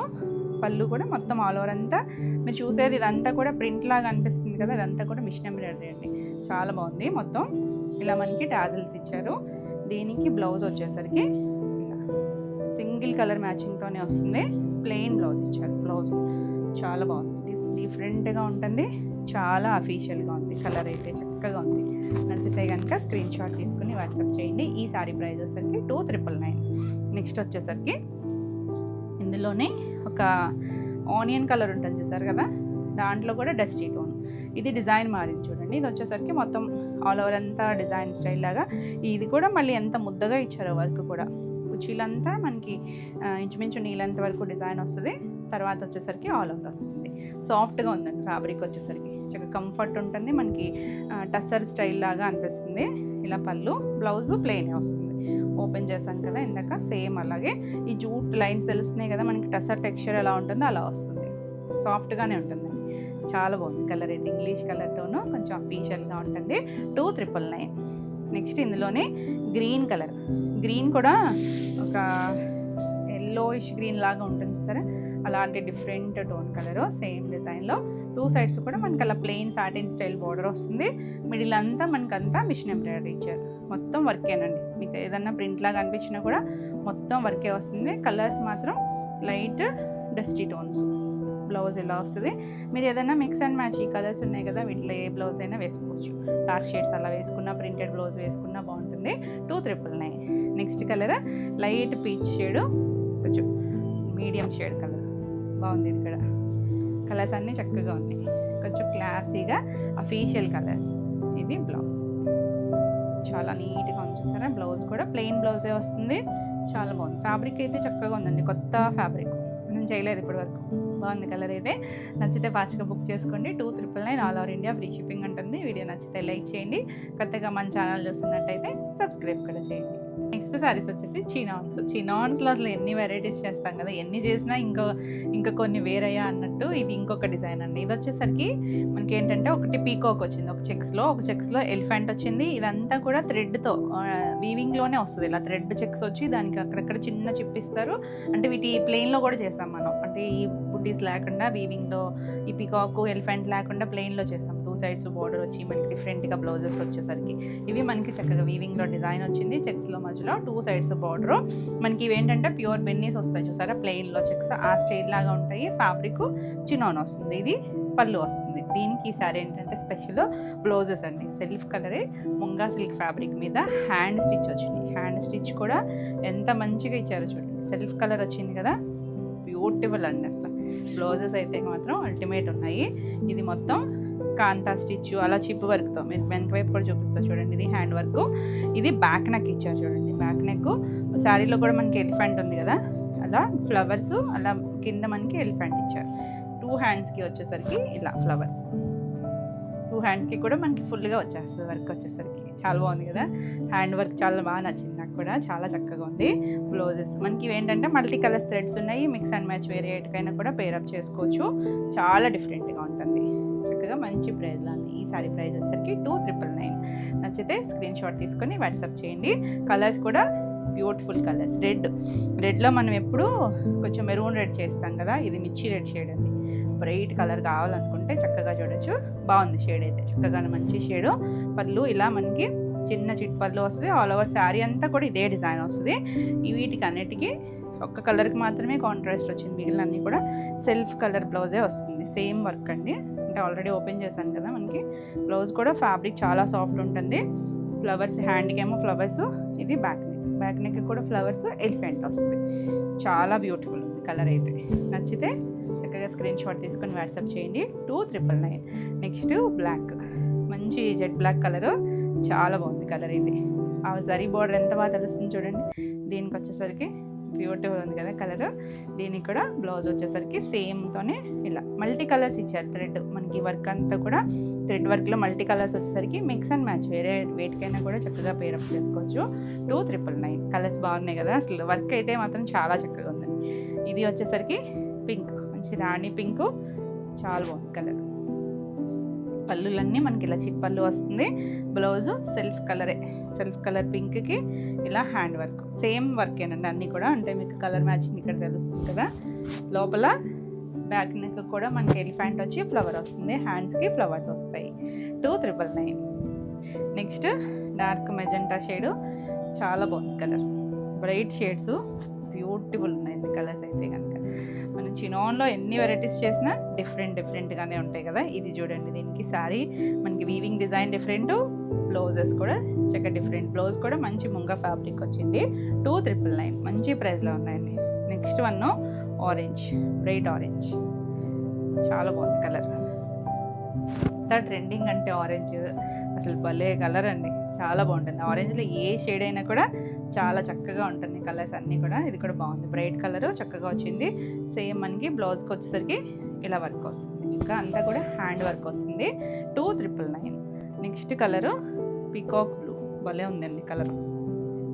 పళ్ళు కూడా మొత్తం ఆల్ ఓవర్ అంతా మీరు చూసేది ఇదంతా కూడా ప్రింట్ లాగా అనిపిస్తుంది కదా, ఇదంతా కూడా మిషన్ ఎంబ్రాయిడరీ అండి. చాలా బాగుంది. మొత్తం ఇలా మనకి టాజిల్స్ ఇచ్చారు. దీనికి బ్లౌజ్ వచ్చేసరికి ఇలా సింగిల్ కలర్ మ్యాచింగ్తోనే వస్తుంది. ప్లెయిన్ బ్లౌజ్ ఇచ్చారు. బ్లౌజ్ చాలా బాగుంది, డిఫరెంట్గా ఉంటుంది, చాలా అఫీషియల్గా ఉంది. కలర్ అయితే చక్కగా ఉంది. నచ్చితే కనుక స్క్రీన్ షాట్ తీసుకుని వాట్సాప్ చేయండి. ఈ సారీ ప్రైస్ వచ్చేసరికి 2,999. నెక్స్ట్ వచ్చేసరికి ఇందులోనే ఒక ఆనియన్ కలర్ ఉంటుంది చూసారు కదా, దాంట్లో కూడా డస్టీ టోన్. ఇది డిజైన్ మారింది చూడండి. ఇది వచ్చేసరికి మొత్తం ఆల్ ఓవర్ అంతా డిజైన్ స్టైల్ లాగా. ఇది కూడా మళ్ళీ ఎంత ముద్దగా ఇచ్చారో వర్క్ కూడా. కుర్చీలంతా మనకి ఇంచుమించు నీళ్ళంత వరకు డిజైన్ వస్తుంది. తర్వాత వచ్చేసరికి ఆల్ ఓవర్ వస్తుంది. సాఫ్ట్గా ఉందండి ఫ్యాబ్రిక్ వచ్చేసరికి, చక్కగా కంఫర్ట్ ఉంటుంది. మనకి టస్సర్ స్టైల్ లాగా అనిపిస్తుంది. ఇలా పళ్ళు, బ్లౌజు ప్లెయినే వస్తుంది. ఓపెన్ చేశాను కదా ఇందాక, సేమ్ అలాగే ఈ జూట్ లైన్స్ తెలుస్తున్నాయి కదా మనకి, టస్సర్ టెక్స్చర్ ఎలా ఉంటుందో అలా వస్తుంది. సాఫ్ట్గానే ఉంటుంది. చాలా బాగుంది కలర్ అయితే. ఇంగ్లీష్ కలర్ టోను, కొంచెం అఫీషియల్గా ఉంటుంది. 2,999. నెక్స్ట్ ఇందులోనే గ్రీన్ కలర్. గ్రీన్ కూడా ఒక ఎల్లోయిష్ గ్రీన్ లాగా ఉంటుంది చూసారా, అలాంటి డిఫరెంట్ టోన్ కలరు. సేమ్ డిజైన్లో 2 sides కూడా మనకి అలా ప్లెయిన్ సాటిన్ స్టైల్ బార్డర్ వస్తుంది. మిడిల్ అంతా మనకంతా మిషన్ ఎంబ్రాయిడరీ ఇచ్చారు. మొత్తం వర్కేనండి. మీకు ఏదన్నా ప్రింట్ లాగా అనిపించినా కూడా మొత్తం వర్కే వస్తుంది. కలర్స్ మాత్రం లైట్ డస్టీ టోన్స్. బ్లౌజ్ ఇలా వస్తుంది. మీరు ఏదైనా మిక్స్ అండ్ మ్యాచ్ ఈ కలర్స్ ఉన్నాయి కదా, వీటిలో ఏ బ్లౌజ్ అయినా వేసుకోవచ్చు. డార్క్ షేడ్స్ అలా వేసుకున్నా, ప్రింటెడ్ బ్లౌజ్ వేసుకున్నా బాగుంటుంది. 2,999. Next colour light peach shade, కొంచెం మీడియం షేడ్ కలర్ బాగుంది. ఇక్కడ కలర్స్ అన్నీ చక్కగా ఉన్నాయి, కొంచెం క్లాసీగా అఫీషియల్ కలర్స్. ఇది బ్లౌజ్ చాలా నీట్గా ఉంది చూసారా. బ్లౌజ్ కూడా ప్లెయిన్ బ్లౌజే వస్తుంది. చాలా బాగుంది. ఫ్యాబ్రిక్ అయితే చక్కగా ఉందండి, కొత్త ఫ్యాబ్రిక్, నేను చేయలేదు ఇప్పటి వరకు. బాగుంది కలర్ అయితే. నచ్చితే ఫాస్ట్గా బుక్ చేసుకోండి. 2,999 all over India free shipping ఉంటుంది. వీడియో నచ్చితే లైక్ చేయండి. కొత్తగా మన ఛానల్ చూస్తున్నట్టయితే సబ్స్క్రైబ్ కూడా చేయండి. నెక్స్ట్ సారీస్ వచ్చేసి చినాన్స్. చినాన్స్లో అసలు ఎన్ని వెరైటీస్ చేస్తాం కదా, ఎన్ని చేసినా ఇంకా కొన్ని వేరయ్యా అన్నట్టు ఇది ఇంకొక డిజైన్ అండి. ఇది వచ్చేసరికి మనకి ఏంటంటే ఒకటి పీకాక్ వచ్చింది, ఒక చెక్స్లో ఎలిఫెంట్ వచ్చింది. ఇదంతా కూడా థ్రెడ్తో వీవింగ్లోనే వస్తుంది. ఇలా థ్రెడ్ చెక్స్ వచ్చి దానికి అక్కడక్కడ చిన్న చిప్పిస్తారు. అంటే వీటి ప్లెయిన్లో కూడా చేస్తాం మనం, అంటే ఈ బుట్టీస్ లేకుండా వీవింగ్లో, ఈ పీకాక్ ఎలిఫెంట్ లేకుండా ప్లెయిన్లో చేస్తాం. 2 sides బోర్డర్ వచ్చి మనకి డిఫరెంట్గా బ్లౌజెస్ వచ్చేసరికి ఇవి మనకి చక్కగా వీవింగ్లో డిజైన్ వచ్చింది. చెక్స్లో మధ్యలో 2 sides బోర్డరు. మనకి ఇవి ఏంటంటే ప్యూర్ బెన్నీస్ వస్తాయి చూసారా, ప్లెయిన్లో చెక్స్ ఆ స్టైల్ లాగా ఉంటాయి. ఫ్యాబ్రిక్ చినాన్ వస్తుంది. ఇది పళ్ళు వస్తుంది. దీనికి ఈ సారీ ఏంటంటే స్పెషల్ బ్లౌజెస్ అండి. సెల్ఫ్ కలరే ముంగా సిల్క్ ఫ్యాబ్రిక్ మీద హ్యాండ్ స్టిచ్ వచ్చింది. హ్యాండ్ స్టిచ్ కూడా ఎంత మంచిగా ఇచ్చారో చూడండి. సెల్ఫ్ కలర్ వచ్చింది కదా, బ్యూటిఫుల్ అండి. అసలు బ్లౌజెస్ అయితే మాత్రం అల్టిమేట్ ఉన్నాయి. ఇది మొత్తం కాంతా స్టిచ్ అలా చిప్ వర్క్తో, మీరు వెనక వైపు కూడా చూపిస్తారు చూడండి. ఇది హ్యాండ్ వర్క్. ఇది బ్యాక్ నెక్ ఇచ్చారు చూడండి. బ్యాక్ నెక్ శారీలో కూడా మనకి ఎలిఫెంట్ ఉంది కదా, అలా ఫ్లవర్స్, అలా కింద మనకి ఎలిఫెంట్ ఇచ్చారు. 2 handsకి వచ్చేసరికి ఇలా ఫ్లవర్స్. 2 handsకి కూడా మనకి ఫుల్గా వచ్చేస్తుంది వర్క్ వచ్చేసరికి. చాలా బాగుంది కదా, హ్యాండ్ వర్క్ చాలా బాగా నచ్చింది నాకు కూడా, చాలా చక్కగా ఉంది. బ్లౌజెస్ మనకి ఏంటంటే మల్టీ కలర్స్ థ్రెడ్స్ ఉన్నాయి. మిక్స్ అండ్ మ్యాచ్ వేరే ఎటుకైనా కూడా పేరప్ చేసుకోవచ్చు. చాలా డిఫరెంట్గా ఉంటుంది. చక్కగా మంచి ప్రైస్లో ఉంది. ఈ సారీ ప్రైస్ వచ్చేసరికి 2999. నచ్చితే స్క్రీన్ షాట్ తీసుకొని వాట్సాప్ చేయండి. కలర్స్ కూడా బ్యూటిఫుల్ కలర్స్. రెడ్లో మనం ఎప్పుడు కొంచెం మెరూన్ రెడ్ చేస్తాం కదా, ఇది మిర్చి రెడ్ షేడ్ అండి. బ్రైట్ కలర్ కావాలనుకుంటే చక్కగా చూడొచ్చు. బాగుంది షేడ్ అయితే, చక్కగా మంచి షేడు. పళ్ళు ఇలా మనకి చిన్న చిట్ పళ్ళు వస్తుంది. ఆల్ ఓవర్ శారీ అంతా కూడా ఇదే డిజైన్ వస్తుంది. వీటికి అన్నిటికీ ఒక్క కలర్కి మాత్రమే కాంట్రాస్ట్ వచ్చింది, మిగిలిన అన్నీ కూడా సెల్ఫ్ కలర్ బ్లౌజే వస్తుంది. సేమ్ వర్క్ అండి, అంటే ఆల్రెడీ ఓపెన్ చేశాను కదా. మనకి బ్లౌజ్ కూడా ఫ్యాబ్రిక్ చాలా సాఫ్ట్ ఉంటుంది. ఫ్లవర్స్ హ్యాండ్కి ఏమో ఫ్లవర్స్, ఇది బ్యాక్ నెక్ కూడా ఫ్లవర్స్ ఎలిఫెంట్ వస్తుంది. చాలా బ్యూటిఫుల్ ఉంది కలర్ అయితే. నచ్చితే చక్కగా స్క్రీన్ షాట్ తీసుకొని వాట్సాప్ చేయండి. 2999. నెక్స్ట్ బ్లాక్, మంచి జెడ్ బ్లాక్ కలరు, చాలా బాగుంది కలర్ ఇది. ఆ జరీ బోర్డర్ ఎంత బాగా తెలుస్తుంది చూడండి. దీనికి వచ్చేసరికి బ్యూటిఫుల్ ఉంది కదా కలర్. దీనికి కూడా బ్లౌజ్ వచ్చేసరికి సేమ్తోనే ఇలా మల్టీ కలర్స్ ఇచ్చారు. థ్రెడ్ మనకి వర్క్ అంతా కూడా థ్రెడ్ వర్క్లో మల్టీ కలర్స్ వచ్చేసరికి మిక్స్ అండ్ మ్యాచ్, వేరే వేటికైనా కూడా చక్కగా పేరప్ చేసుకోవచ్చు. 2999. కలర్స్ బాగున్నాయి కదా, అసలు వర్క్ అయితే మాత్రం చాలా చక్కగా ఉంది. ఇది వచ్చేసరికి పింక్, మంచి రాణి పింక్, చాలా బాగుంది కలర్. పళ్ళులన్నీ మనకి ఇలా చిట్ పళ్ళు వస్తుంది. బ్లౌజు సెల్ఫ్ కలర్ పింక్కి ఇలా హ్యాండ్ వర్క్, సేమ్ వర్క్ ఏనండి అన్నీ కూడా. అంటే మీకు కలర్ మ్యాచింగ్ ఇక్కడ తెలుస్తుంది కదా. లోపల బ్యాక్ నెక్ కూడా మనకి ఎలిఫెంట్ వచ్చి ఫ్లవర్ వస్తుంది, హ్యాండ్స్కి ఫ్లవర్స్ వస్తాయి. 2999. నెక్స్ట్ డార్క్ మెజెంటా షేడు, చాలా బాగుంది కలర్. బ్రైట్ షేడ్స్ బ్యూటిఫుల్ ఉన్నాయండి కలర్స్ అయితే కనుక. మనం చినోన్లో ఎన్ని వెరైటీస్ చేసినా డిఫరెంట్గానే ఉంటాయి కదా. ఇది చూడండి, దీనికి శారీ మనకి వీవింగ్ డిజైన్ డిఫరెంట్, బ్లౌజెస్ కూడా చక్కగా డిఫరెంట్. బ్లౌజ్ కూడా మంచి ముంగ ఫ్యాబ్రిక్ వచ్చింది. 2999. మంచి ప్రైస్లో ఉన్నాయండి. Next one orange, bright orange, చాలా బాగుంది కలర్. అంతా ట్రెండింగ్ అంటే ఆరెంజ్ అసలు భలే కలర్ అండి, చాలా బాగుంటుంది. ఆరెంజ్లో ఏ షేడ్ అయినా కూడా చాలా చక్కగా ఉంటుంది కలర్స్ అన్నీ కూడా. ఇది కూడా బాగుంది, బ్రైట్ కలరు చక్కగా వచ్చింది. సేమ్ మనకి బ్లౌజ్కి వచ్చేసరికి ఇలా వర్క్ వస్తుంది, ఇంకా అంతా కూడా హ్యాండ్ వర్క్ వస్తుంది. 2999. నెక్స్ట్ కలరు పీకాక్ బ్లూ, భలే ఉందండి colour.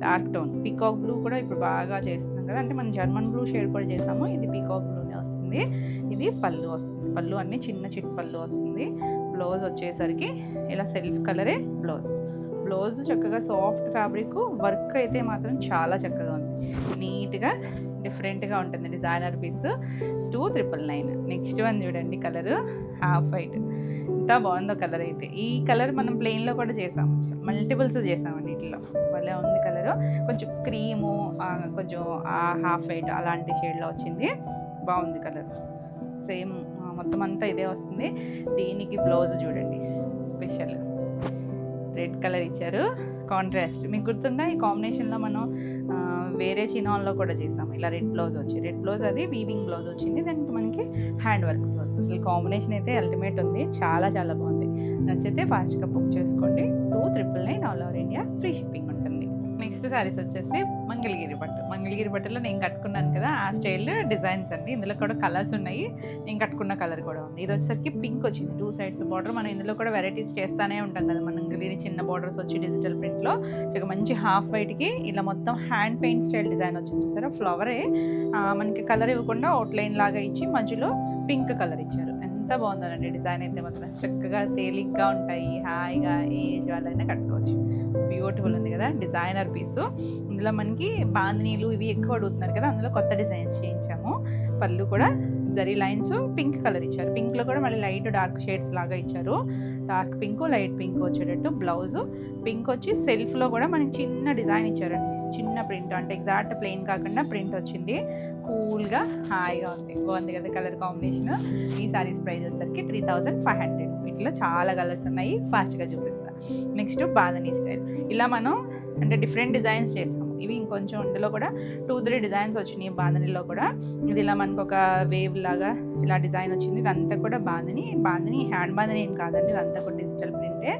Dark tone peacock blue కూడా ఇప్పుడు బాగా చేస్తున్నాం కదా, అంటే మనం జర్మన్ బ్లూ షేడ్ కూడా చేసాము. ఇది పీకాక్ బ్లూనే వస్తుంది. ఇది పళ్ళు వస్తుంది, పళ్ళు అన్నీ చిన్న చిట్ పళ్ళు వస్తుంది. బ్లౌజ్ వచ్చేసరికి ఇలా సెల్ఫ్ కలరే బ్లౌజ్ చక్కగా సాఫ్ట్ ఫ్యాబ్రిక్, వర్క్ అయితే మాత్రం చాలా చక్కగా ఉంది. నీట్గా డిఫరెంట్గా ఉంటుంది డిజైనర్ పీస్. 2999. నెక్స్ట్ వన్ చూడండి, కలరు హాఫ్ వైట్, ఎంత బాగుందో కలర్ అయితే. ఈ కలర్ మనం ప్లెయిన్లో కూడా చేసాము, మల్టిపుల్స్ చేసామండి వీటిలో. భలే ఉంది కలరు, కొంచెం క్రీము, కొంచెం హాఫ్ వైట్ అలాంటి షేడ్లో వచ్చింది. బాగుంది కలర్. సేమ్ మొత్తం అంతా ఇదే వస్తుంది. దీనికి బ్లౌజ్ చూడండి, స్పెషల్ రెడ్ కలర్ ఇచ్చారు, కాంట్రాస్ట్. మీకు గుర్తుందా, ఈ కాంబినేషన్లో మనం వేరే చినాన్లో కూడా చేసాము. ఇలా రెడ్ బ్లౌజ్ అది వీవింగ్ బ్లౌజ్ వచ్చింది. దానికి మనకి హ్యాండ్ వర్క్ బ్లౌజ్. అసలు కాంబినేషన్ అయితే అల్టిమేట్ ఉంది, చాలా చాలా బాగుంది. నచ్చితే ఫాస్ట్గా బుక్ చేసుకోండి. 2999 all over India, free shipping ఉంటుంది. నెక్స్ట్ శారీస్ వచ్చేసి మంగళగిరి పట్టులో నేను కట్టుకున్నాను కదా, ఆ స్టైల్ డిజైన్స్ అండి. ఇందులో కూడా కలర్స్ ఉన్నాయి, నేను కట్టుకున్న కలర్ కూడా ఉంది. ఇది వచ్చేసరికి పింక్ వచ్చింది, 2 sides బార్డర్. మనం ఇందులో కూడా వెరైటీస్ చేస్తానే ఉంటాం కదా. మంగళగిరి చిన్న బార్డర్స్ వచ్చి డిజిటల్ ప్రింట్లో మంచి హాఫ్ వైట్కి ఇలా మొత్తం హ్యాండ్ పెయింట్ స్టైల్ డిజైన్ వచ్చింది చూసారా. ఫ్లవరే మనకి కలర్ ఇవ్వకుండా అవుట్లైన్ లాగా ఇచ్చి మధ్యలో పింక్ కలర్ ఇచ్చారు. ఎంత బాగుందండి డిజైన్ అయితే మాత్రం. చక్కగా తేలిగ్గా ఉంటాయి, హాయిగా ఏజ్ వాళ్ళైనా కట్టుకోవచ్చు. బ్యూటిఫుల్ ఉంది కదా డిజైనర్ పీసు. ఇందులో మనకి బాందినీలు ఇవి ఎక్కువ అడుగుతున్నారు కదా, అందులో కొత్త డిజైన్స్ చేయించాము. పళ్ళు కూడా జరీ లైన్స్ పింక్ కలర్ ఇచ్చారు. పింక్లో కూడా మళ్ళీ లైట్ డార్క్ షేడ్స్ లాగా ఇచ్చారు. డార్క్ పింక్, లైట్ పింక్ వచ్చేటట్టు బ్లౌజు. పింక్ వచ్చి సెల్ఫ్లో కూడా మనకి చిన్న డిజైన్ ఇచ్చారండి, చిన్న ప్రింట్, అంటే ఎగ్జాక్ట్ ప్లెయిన్ కాకుండా ప్రింట్ వచ్చింది. కూల్గా హాయిగా ఉంది, బాగుంది కదా కలర్ కాంబినేషన్. ఈ సారీస్ ప్రైస్ వచ్చేసరికి 3500. వీటిలో చాలా కలర్స్ ఉన్నాయి, ఫాస్ట్గా చూపిస్తా. నెక్స్ట్ బాందినీ స్టైల్, ఇలా మనం అంటే డిఫరెంట్ డిజైన్స్ చేసాము. ఇవి ఇంకొంచెం ఇందులో కూడా 2-3 డిజైన్స్ వచ్చినాయి బాందినీలో కూడా. ఇది ఇలా మనకు ఒక వేవ్ లాగా ఇలా డిజైన్ వచ్చింది. ఇదంతా కూడా బాందిని హ్యాండ్ బాందిని ఏం కాదండి, ఇదంతా కూడా డిజిటల్ ప్రింటే.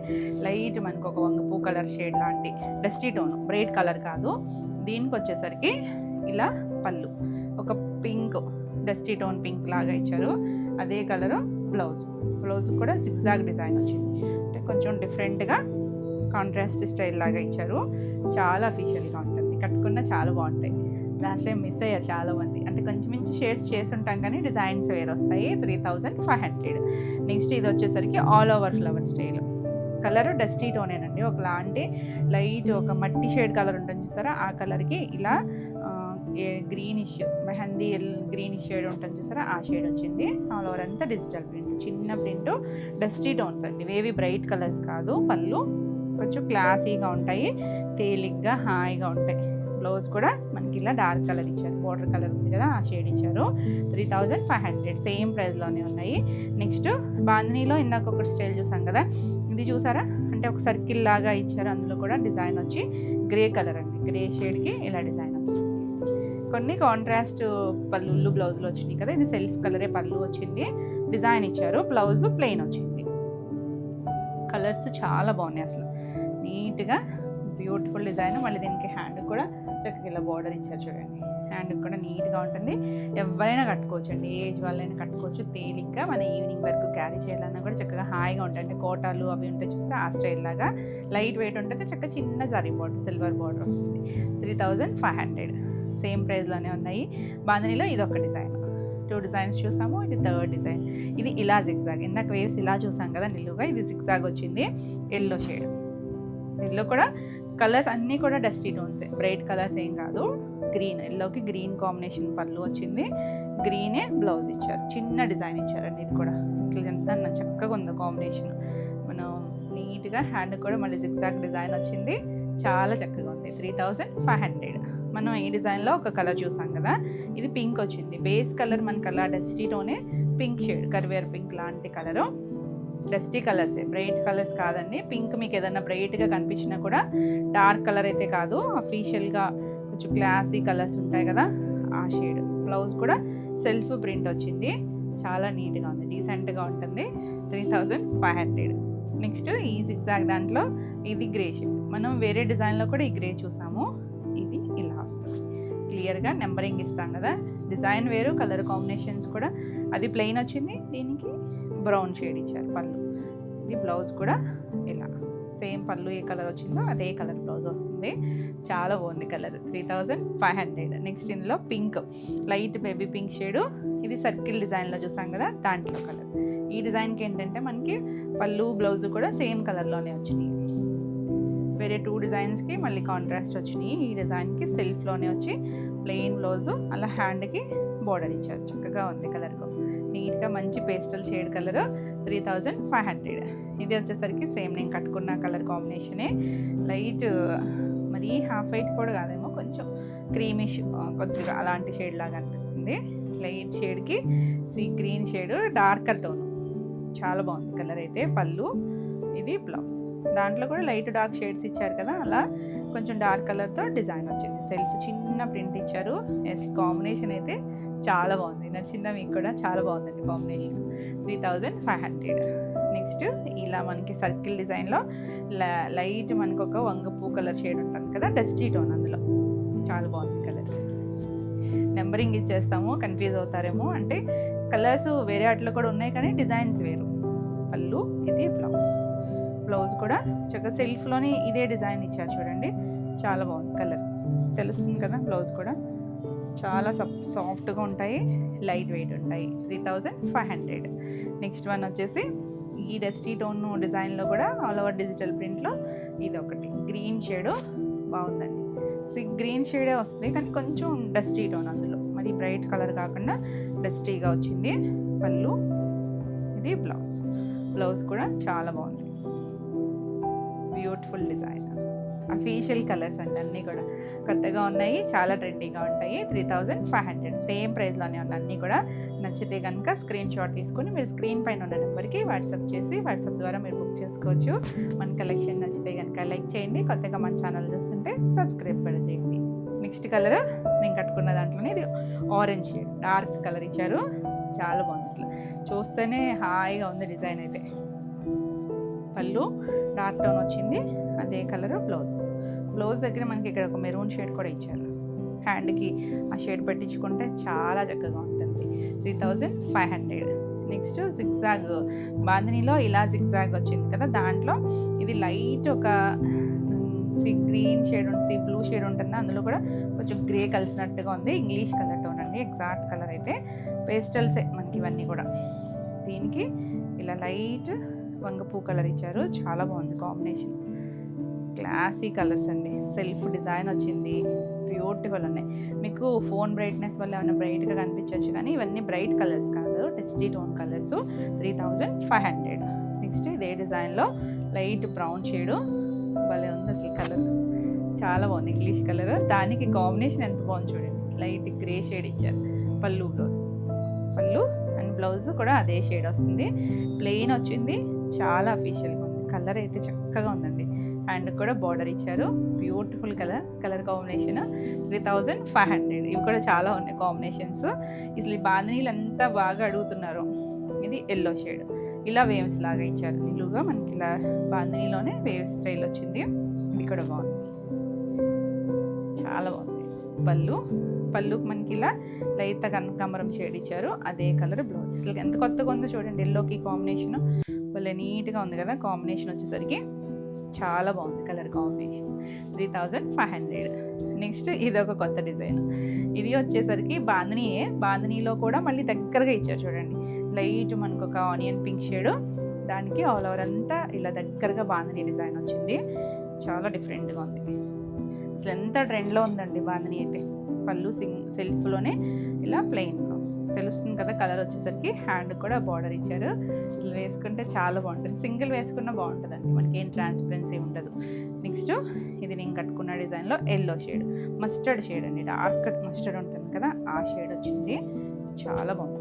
లైట్ మనకు ఒక వంగపూ కలర్ షేడ్ లాంటి డస్టీ టోన్, బ్రైట్ కలర్ కాదు. దీనికి వచ్చేసరికి ఇలా పళ్ళు ఒక పింక్, డస్టీ టోన్ పింక్ లాగా ఇచ్చారు. అదే కలరు బ్లౌజ్ కూడా జిగ్జాగ్ డిజైన్ వచ్చింది, అంటే కొంచెం డిఫరెంట్గా కాంట్రాస్ట్ స్టైల్ లాగా ఇచ్చారు. చాలా అఫీషియల్గా ఉంటుంది, కట్టుకున్న చాలా బాగుంటాయి. లాస్ట్ టైం మిస్ అయ్యారు చాలామంది. అంటే కొంచెం మించి షేడ్స్ చేసి ఉంటాం కానీ డిజైన్స్ వేరు వస్తాయి. 3500. నెక్స్ట్ ఇది వచ్చేసరికి all over flower style. Colour dusty టోనేనండి. ఒకలాంటి లైట్ ఒక మట్టి షేడ్ కలర్ ఉంటుంది చూసారా, ఆ కలర్కి ఇలా గ్రీనిష్ మెహందీ గ్రీనిష్ షేడ్ ఉంటుంది చూసారా, ఆ షేడ్ వచ్చింది. ఆల్ ఓవర్ అంతా డిజిటల్ ప్రింట్, చిన్న ప్రింట్, డస్టీ టోన్స్ అండి, వేవి బ్రైట్ కలర్స్ కాదు. పళ్ళు కొంచెం క్లాసీగా ఉంటాయి, తేలిగ్గా హాయిగా ఉంటాయి. బ్లౌజ్ కూడా మనకి ఇలా డార్క్ కలర్ ఇచ్చారు, బార్డర్ కలర్ ఉంది కదా, ఆ షేడ్ ఇచ్చారు. 3500 సేమ్ ప్రైస్లోనే ఉన్నాయి. నెక్స్ట్ బాందినీలో ఇందాక ఒక స్టైల్ చూసాం కదా, ఇది చూసారా, అంటే ఒక సర్కిల్ లాగా ఇచ్చారు. అందులో కూడా డిజైన్ వచ్చి గ్రే కలర్ అండి, గ్రే షేడ్కి ఇలా డిజైన్ వచ్చింది. కొన్ని కాంట్రాస్ట్ పళ్ళు బ్లౌజులు వచ్చినాయి కదా, ఇది సెల్ఫ్ కలరే పళ్ళు వచ్చింది, డిజైన్ ఇచ్చారు. బ్లౌజ్ ప్లెయిన్ వచ్చింది. కలర్స్ చాలా బాగున్నాయి అసలు, నీట్గా బ్యూటిఫుల్ డిజైన్. మళ్ళీ దీనికి హ్యాండ్ కూడా చక్కగా ఇలా బార్డర్ ఇచ్చారు చూడండి, హ్యాండ్ కూడా నీట్గా ఉంటుంది. ఎవరైనా కట్టుకోవచ్చు అండి, ఏజ్ వాళ్ళైనా కట్టుకోవచ్చు. తేలిగ్గా మన ఈవినింగ్ వరకు క్యారీ చేయాలన్నా కూడా చక్కగా హాయిగా ఉంటాయి. అంటే కోటాలు అవి ఉంటాయి చూస్తే ఆ స్టైల్ లాగా లైట్ వెయిట్ ఉంటుంది. చక్కగా చిన్న జరీ బార్డర్, సిల్వర్ బార్డర్ వస్తుంది. 3500 సేమ్ ప్రైస్లోనే ఉన్నాయి. బాందినీలో ఇది ఒక డిజైన్, 2 డిజైన్స్ చూసాము. ఇది 3rd డిజైన్. ఇది ఇలా జిగ్జాగ్, ఇందాక వేవ్స్ ఇలా చూసాం కదా నిలువుగా, ఇది జిగ్జాగ్ వచ్చింది. ఎల్లో షేడ్, ఎల్లో కూడా కలర్స్ అన్నీ కూడా డస్టీ టోన్స్, బ్రైట్ కలర్స్ ఏం కాదు. గ్రీన్, ఎల్లోకి గ్రీన్ కాంబినేషన్ పళ్ళు వచ్చింది, గ్రీనే బ్లౌజ్ ఇచ్చారు. చిన్న డిజైన్ ఇచ్చారండి, ఇది కూడా అసలు ఎంత చక్కగా ఉందో కాంబినేషన్. మనం నీట్గా హ్యాండ్ కూడా మళ్ళీ జిగ్జాగ్ డిజైన్ వచ్చింది, చాలా చక్కగా ఉంది. 3500. మనం ఈ డిజైన్లో ఒక కలర్ చూసాం కదా, ఇది పింక్ వచ్చింది. బేస్ కలర్ మనకి అలా డస్టీ టోనే, పింక్ షేడ్, కరివేర్ పింక్ లాంటి కలరు. డస్టీ కలర్సే, బ్రైట్ కలర్స్ కాదండి. పింక్ మీకు ఏదైనా బ్రైట్గా కనిపించినా కూడా డార్క్ కలర్ అయితే కాదు, అఫీషియల్గా కొంచెం క్లాసీ కలర్స్ ఉంటాయి కదా, ఆ షేడ్. బ్లౌజ్ కూడా సెల్ఫ్ ప్రింట్ వచ్చింది, చాలా నీట్గా ఉంది, డీసెంట్గా ఉంటుంది. 3500. నెక్స్ట్ ఈ జిగ్జాగ్ దాంట్లో ఇది గ్రే షేడ్. మనం వేరే డిజైన్లో కూడా ఈ గ్రే చూసాము, ఇది ఇలా వస్తుంది. క్లియర్గా నెంబరింగ్ ఇస్తాం కదా, డిజైన్ వేరు, కలర్ కాంబినేషన్స్ కూడా. అది ప్లెయిన్ వచ్చింది, దీనికి బ్రౌన్ షేడ్ ఇచ్చారు పళ్ళు. ఇది బ్లౌజ్ కూడా ఇలా సేమ్ పళ్ళు ఏ కలర్ వచ్చిందో అదే కలర్ బ్లౌజ్ వస్తుంది. చాలా బాగుంది కలర్. 3500. నెక్స్ట్ ఇందులో pink, light baby pink shade. ఇది సర్కిల్ డిజైన్లో చూసాం కదా, దాంట్లో కలర్. ఈ డిజైన్కి ఏంటంటే మనకి పళ్ళు బ్లౌజ్ కూడా సేమ్ కలర్లోనే వచ్చినాయి. వేరే 2 డిజైన్స్కి మళ్ళీ కాంట్రాస్ట్ వచ్చినాయి. ఈ డిజైన్కి సెల్ఫ్లోనే వచ్చి ప్లెయిన్ బ్లౌజు, అలా హ్యాండ్కి బార్డర్ ఇచ్చారు. చక్కగా ఉంది కలర్, నీట్గా మంచి పేస్టల్ షేడ్ కలర్. 3500. ఇది వచ్చేసరికి సేమ్ నేను కట్టుకున్న కలర్ కాంబినేషనే, లైట్ మరి హాఫ్ వైట్ కూడా కాదేమో, కొంచెం క్రీమిష్ కొద్దిగా అలాంటి షేడ్ లాగా అనిపిస్తుంది. లైట్ షేడ్కి sea green shade, darker tone, చాలా బాగుంది కలర్ అయితే. పళ్ళు, ఇది బ్లౌజ్. దాంట్లో కూడా లైట్ డార్క్ షేడ్స్ ఇచ్చారు కదా, అలా కొంచెం డార్క్ కలర్తో డిజైన్ వచ్చింది. సెల్ఫ్ చిన్న ప్రింట్ ఇచ్చారు. కాంబినేషన్ అయితే చాలా బాగుంది, నచ్చిందా మీకు కూడా? చాలా బాగుందండి కాంబినేషన్. 3500. నెక్స్ట్ ఇలా మనకి సర్కిల్ డిజైన్లో లైట్ మనకు ఒక వంగపూ కలర్ షేడ్ ఉంటుంది కదా, డస్టీ టోన్, అందులో చాలా బాగుంది కలర్. నెంబరింగ్ ఇచ్చేస్తాము, కన్ఫ్యూజ్ అవుతారేమో. అంటే కలర్స్ వేరే వాటిలో కూడా ఉన్నాయి కానీ డిజైన్స్ వేరు. పళ్ళు, ఇది బ్లౌజ్. బ్లౌజ్ కూడా చక్కగా సెల్ఫ్లోనే ఇదే డిజైన్ ఇచ్చారు చూడండి, చాలా బాగుంది కలర్. తెలుస్తుంది కదా, బ్లౌజ్ కూడా చాలా సాఫ్ట్గా ఉంటాయి, లైట్ వెయిట్ ఉంటాయి. 3500. నెక్స్ట్ వన్ వచ్చేసి ఈ డస్టీ టోన్ డిజైన్లో కూడా ఆల్ ఓవర్ డిజిటల్ ప్రింట్లో ఇది ఒకటి గ్రీన్ షేడు, బాగుందండి. గ్రీన్ షేడే వస్తుంది కానీ కొంచెం డస్టీ టోన్, అందులో మరి బ్రైట్ కలర్ కాకుండా డస్టీగా వచ్చింది. పళ్ళు, ఇది బ్లౌజ్. బ్లౌజ్ కూడా చాలా బాగుంది, బ్యూటిఫుల్ డిజైన్. అఫీషియల్ కలర్స్ అండి, అన్నీ కూడా కొత్తగా ఉన్నాయి, చాలా ట్రెండీగా ఉంటాయి. 3500 సేమ్ ప్రైస్లోనే ఉన్నాయి అన్నీ కూడా. నచ్చితే కనుక స్క్రీన్ షాట్ తీసుకొని మీరు స్క్రీన్ పైన ఉన్న నెంబర్కి వాట్సాప్ చేసి, వాట్సాప్ ద్వారా మీరు బుక్ చేసుకోవచ్చు. మన కలెక్షన్ నచ్చితే కనుక లైక్ చేయండి, కొత్తగా మన ఛానల్ చూస్తుంటే సబ్స్క్రైబ్ కూడా చేయండి. నెక్స్ట్ కలర్ నేను కట్టుకున్న దాంట్లోనే ఇది ఆరెంజ్ షేడ్, డార్క్ కలర్ ఇచ్చారు, చాలా బాగుంది అసలు, చూస్తేనే హాయిగా ఉంది డిజైన్ అయితే. పళ్ళు డార్క్ టోన్ వచ్చింది, అదే కలర్ బ్లౌజ్. బ్లౌజ్ దగ్గర మనకి ఇక్కడ ఒక మెరూన్ షేడ్ కూడా ఇచ్చారు. హ్యాండ్కి ఆ షేడ్ పెట్టించుకుంటే చాలా చక్కగా ఉంటుంది. 3500. నెక్స్ట్ జిగ్జాగ్, బాందినీలో ఇలా జిగ్జాగ్ వచ్చింది కదా, దాంట్లో ఇది లైట్ ఒక గ్రీన్ షేడ్ ఉంటుంది, బ్లూ షేడ్ ఉంటుంది, అందులో కూడా కొంచెం గ్రే కలిసినట్టుగా ఉంది. ఇంగ్లీష్ కలర్ టోన్ అండి, ఎగ్జాక్ట్ కలర్ అయితే పేస్టల్సే మనకి ఇవన్నీ కూడా. దీనికి ఇలా లైట్ వంగపూ కలర్ ఇచ్చారు, చాలా బాగుంది కాంబినేషన్. క్లాసీ కలర్స్ అండి, సెల్ఫ్ డిజైన్ వచ్చింది, బ్యూటిఫుల్ ఉన్నాయి. మీకు ఫోన్ బ్రైట్నెస్ వల్ల ఏమైనా బ్రైట్గా కనిపించవచ్చు, కానీ ఇవన్నీ బ్రైట్ కలర్స్ కాదు, డస్టీ టోన్ కలర్స్. 3500. నెక్స్ట్ ఇదే డిజైన్లో లైట్ బ్రౌన్ షేడు, భలే ఉంది అసలు కలర్, చాలా బాగుంది ఇంగ్లీష్ కలర్. దానికి కాంబినేషన్ ఎంత బాగుంది చూడండి, లైట్ గ్రే షేడ్ ఇచ్చారు. పళ్ళు అండ్ బ్లౌజ్ కూడా అదే షేడ్ వస్తుంది, ప్లెయిన్ వచ్చింది, చాలా అఫీషియల్గా ఉంది. కలర్ అయితే చక్కగా ఉందండి. హ్యాండ్ కూడా బార్డర్ ఇచ్చారు, బ్యూటిఫుల్ కలర్ కాంబినేషన్. 3500. ఇవి కూడా చాలా ఉన్నాయి కాంబినేషన్స్. అసలు ఈ బాందినీలు అంతా బాగా అడుగుతున్నారు. ఇది ఎల్లో షేడ్, ఇలా వేవ్స్ లాగా ఇచ్చారు, నిలువుగా మనకి ఇలా బాందినీలోనే వేవ్ స్టైల్ వచ్చింది. ఇది కూడా బాగుంది, చాలా బాగుంది. పళ్ళుకి మనకి ఇలా లైట్ కనకాంబరం షేడ్ ఇచ్చారు, అదే కలర్ బ్లౌజ్. అసలు ఎంత కొత్తగా ఉందో చూడండి, ఎల్లోకి కాంబినేషన్ భలే నీట్గా ఉంది కదా. కాంబినేషన్ వచ్చేసరికి చాలా బాగుంది కలర్ కాంబినేషన్. 3500. నెక్స్ట్ ఇది ఒక కొత్త డిజైన్. ఇది వచ్చేసరికి బాందినీలో కూడా మళ్ళీ దగ్గరగా ఇచ్చారు చూడండి, లైట్ మనకు ఒక ఆనియన్ పింక్ షేడ్, దానికి ఆల్ ఓవర్ అంతా ఇలా దగ్గరగా బాందినీ డిజైన్ వచ్చింది, చాలా డిఫరెంట్గా ఉంది. అసలు ఎంత ట్రెండ్లో ఉందండి బాందినీ అయితే. పళ్ళు సెల్ఫ్లోనే ఇలా ప్లెయిన్ బ్లౌజ్, తెలుస్తుంది కదా కలర్ వచ్చేసరికి. హ్యాండ్ కూడా బార్డర్ ఇచ్చారు, ఇట్లా వేసుకుంటే చాలా బాగుంటుంది, సింగిల్ వేసుకున్నా బాగుంటుందండి, మనకి ఏం ట్రాన్స్పరెన్సీ ఉండదు. నెక్స్ట్ ఇది నేను కట్టుకున్న డిజైన్లో ఎల్లో షేడ్, మస్టర్డ్ షేడ్ అండి, డార్క్ మస్టర్డ్ ఉంటుంది కదా ఆ షేడ్ వచ్చింది, చాలా బాగుంది.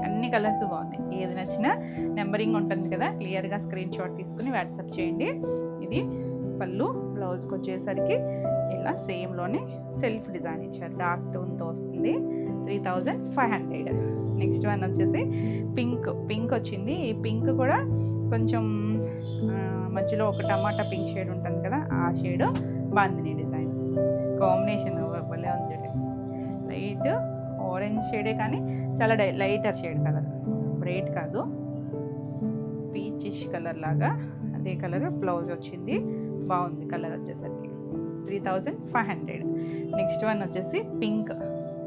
అన్ని కలర్స్ బాగున్నాయి, ఏది నచ్చినా నెంబరింగ్ ఉంటుంది కదా, క్లియర్గా స్క్రీన్ షాట్ తీసుకుని వాట్సాప్ చేయండి. ఇది పళ్ళు, బ్లౌజ్కి వచ్చేసరికి ఇలా సేమ్లోనే సెల్ఫ్ డిజైన్ ఇచ్చారు, డార్క్ టోన్తో వస్తుంది. 3500. నెక్స్ట్ వన్ వచ్చేసి పింక్ వచ్చింది. ఈ పింక్ కూడా కొంచెం మధ్యలో ఒక టమాటా పింక్ షేడ్ ఉంటుంది కదా ఆ షేడ్ బాందినీ డిజైన్. కాంబినేషన్ భలే ఉంది, లైట్ ఆరెంజ్ షేడే కానీ చాలా లైటర్ షేడ్ కలర్, బ్రైట్ కాదు, పీచిష్ కలర్ లాగా అదే కలర్ బ్లౌజ్ వచ్చింది, బాగుంది కలర్ వచ్చేసరికి. 3500. నెక్స్ట్ వన్ వచ్చేసి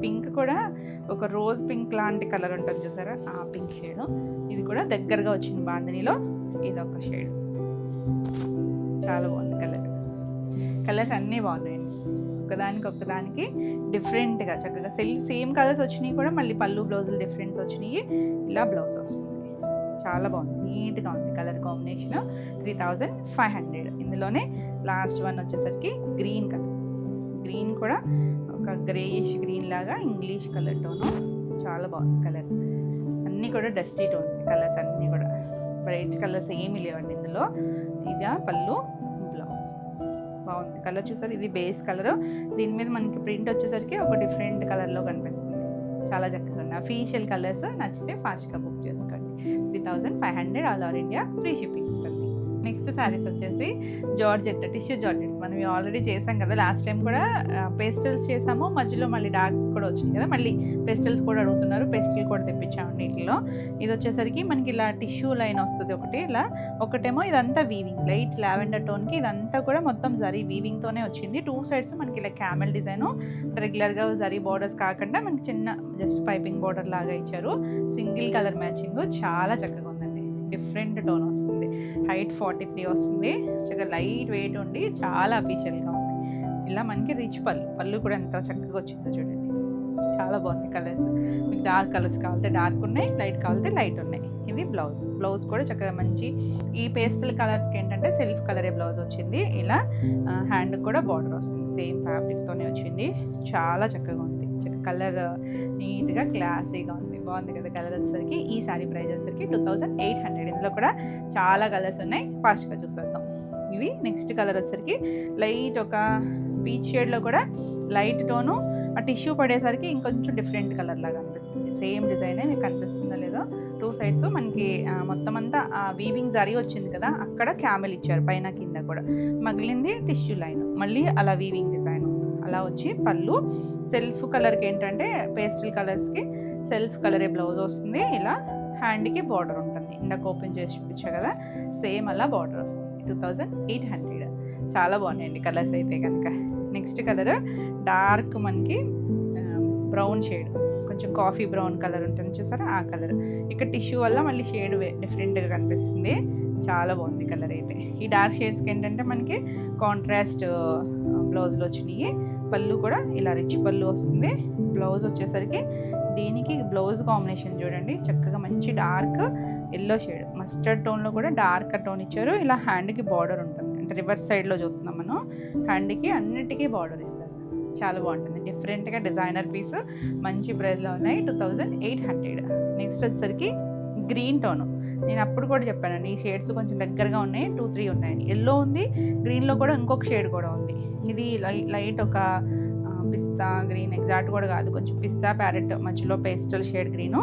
పింక్ కూడా ఒక రోజ్ పింక్ లాంటి కలర్ ఉంటుంది చూసారా, ఆ పింక్ షేడ్. ఇది కూడా దగ్గరగా వచ్చింది బాందినీలో, ఇది ఒక షేడ్, చాలా బాగుంది కలర్స్ అన్నీ బాగున్నాయండి, ఒకదానికి డిఫరెంట్గా చక్కగా సేమ్ కలర్స్ వచ్చినాయి కూడా, మళ్ళీ పళ్ళు బ్లౌజులు డిఫరెన్స్ వచ్చినాయి, ఇలా బ్లౌజ్ వస్తుంది, చాలా బాగుంది, నీట్గా ఉంది కలర్ కాంబినేషన్. 3500. ఇందులోనే లాస్ట్ వన్ వచ్చేసరికి గ్రీన్ కూడా ఒక గ్రేయిష్ గ్రీన్ లాగా ఇంగ్లీష్ కలర్ టోను, చాలా బాగుంది కలర్. అన్నీ కూడా డస్టీ టోన్స్ కలర్స్, అన్నీ కూడా బ్రైట్ కలర్స్ ఏమీ లేవండి ఇందులో. ఇదా పళ్ళు, బ్లౌజ్, బాగుంది కలర్ చూసారు. ఇది బేస్ కలర్, దీని మీద మనకి ప్రింట్ వచ్చేసరికి ఒక డిఫరెంట్ కలర్లో కనిపిస్తుంది, చాలా చక్కగా ఉంది. అఫీషియల్ కలర్స్ నచ్చితే ఫాస్ట్గా బుక్ చేసుకోండి. 3500. All over India free shipping ఉంటుంది. నెక్స్ట్ శారీస్ వచ్చేసి టిష్యూ జార్జెట్స్. మనం ఆల్రెడీ చేసాం కదా, లాస్ట్ టైం కూడా పేస్టల్స్ చేసాము, మధ్యలో మళ్ళీ డార్క్స్ కూడా వచ్చినాయి కదా, మళ్ళీ పేస్టల్స్ కూడా అడుగుతున్నారు, పేస్టల్ కూడా తెప్పించామండి వీటిలో. ఇది వచ్చేసరికి మనకి ఇలా టిష్యూ లైన్ వస్తుంది ఒకటి, ఇలా ఒకటేమో ఇదంతా వీవింగ్, లైట్ లావెండర్ టోన్కి ఇదంతా కూడా మొత్తం జరీ వీవింగ్తోనే వచ్చింది. 2 సైడ్స్ మనకి ఇలా క్యామెల్ డిజైను, రెగ్యులర్గా జరీ బార్డర్స్ కాకుండా మనకి చిన్న జస్ట్ పైపింగ్ బార్డర్ లాగా ఇచ్చారు, సింగిల్ కలర్ మ్యాచింగ్, చాలా చక్కగా ఉందండి, డిఫరెంట్ టోన్ వస్తుంది. హైట్ 43 వస్తుంది, చక్కగా లైట్ వెయిట్ ఉండి చాలా అఫీషియల్గా ఉంది. ఇలా మనకి రిచ్ పళ్ళు కూడా ఎంత చక్కగా వచ్చిందో చూడండి, చాలా బాగుంది కలర్స్. మీకు డార్క్ కలర్స్ కావాలితే డార్క్ ఉన్నాయి, లైట్ కావాలితే లైట్ ఉన్నాయి. ఇది బ్లౌజ్ కూడా చక్కగా మంచి, ఈ పేస్టల్ కలర్స్కి ఏంటంటే సెల్ఫ్ కలరే బ్లౌజ్ వచ్చింది. ఇలా హ్యాండ్ కూడా బార్డర్ వస్తుంది, సేమ్ ఫ్యాబ్రిక్తోనే వచ్చింది, చాలా చక్కగా ఉంది. కలర్ నీట్గా క్లాసీగా ఉంది, బాగుంది కదా కలర్ వచ్చేసరికి. ఈ శారీ ప్రైస్ వచ్చేసరికి 2800. ఇందులో కూడా చాలా కలర్స్ ఉన్నాయి, ఫాస్ట్గా చూసేద్దాం. ఇవి నెక్స్ట్ కలర్ వచ్చేసరికి లైట్ ఒక పీచ్ షేడ్లో కూడా లైట్ టోను, ఆ టిష్యూ పడేసరికి ఇంకొంచెం డిఫరెంట్ కలర్ లాగా అనిపిస్తుంది. సేమ్ డిజైనే మీకు కనిపిస్తుందో లేదో, 2 సైడ్స్ మనకి మొత్తం అంతా వీవింగ్ జరీ వచ్చింది కదా, అక్కడ క్యామెల్ ఇచ్చారు పైన కింద కూడా, మిగిలింది టిష్యూ లైన్, మళ్ళీ అలా వీవింగ్ డిజైన్ అలా వచ్చి. పళ్ళు సెల్ఫ్ కలర్కి ఏంటంటే పేస్టల్ కలర్స్కి సెల్ఫ్ కలరే బ్లౌజ్ వస్తుంది. ఇలా హ్యాండ్కి బార్డర్ ఉంటుంది, ఇందాక ఓపెన్ చేసి చూపించా కదా, సేమ్ అలా బార్డర్ వస్తుంది. 2800. చాలా బాగున్నాయండి కలర్స్ అయితే కనుక. నెక్స్ట్ కలర్ డార్క్ మనకి బ్రౌన్ షేడ్, కొంచెం కాఫీ బ్రౌన్ కలర్ ఉంటుంది చూసారా, ఆ కలర్. ఇక్కడ టిష్యూ వల్ల మళ్ళీ షేడ్ డిఫరెంట్గా కనిపిస్తుంది. చాలా బాగుంది కలర్ అయితే. ఈ డార్క్ షేడ్స్కి ఏంటంటే మనకి కాంట్రాస్ట్ బ్లౌజులు వచ్చినాయి. పళ్ళు కూడా ఇలా రిచ్ పళ్ళు వస్తుంది. బ్లౌజ్ వచ్చేసరికి దీనికి బ్లౌజ్ కాంబినేషన్ చూడండి, చక్కగా మంచి డార్క్ ఎల్లో షేడ్, మస్టర్డ్ టోన్లో కూడా డార్క్ టోన్ ఇచ్చారు. ఇలా హ్యాండ్కి బార్డర్ ఉంటుంది, అంటే రివర్స్ సైడ్లో చూస్తున్నాం మనం. హ్యాండ్కి అన్నిటికీ బార్డర్ ఇస్తారు. చాలా బాగుంటుంది, డిఫరెంట్గా డిజైనర్ పీస్. మంచి ప్రైస్లో ఉన్నాయి, 2800. నెక్స్ట్ వచ్చేసరికి గ్రీన్ టోను. నేను అప్పుడు కూడా చెప్పానండి, ఈ షేడ్స్ కొంచెం దగ్గరగా ఉన్నాయి, 2-3 ఉన్నాయండి. ఎల్లో ఉంది, గ్రీన్లో కూడా ఇంకొక షేడ్ కూడా ఉంది. ఇది లైట్ ఒక పిస్తా గ్రీన్, ఎగ్జాక్ట్ కూడా కాదు, కొంచెం పిస్తా ప్యారెట్ మధ్యలో పేస్టల్ షేడ్ గ్రీను.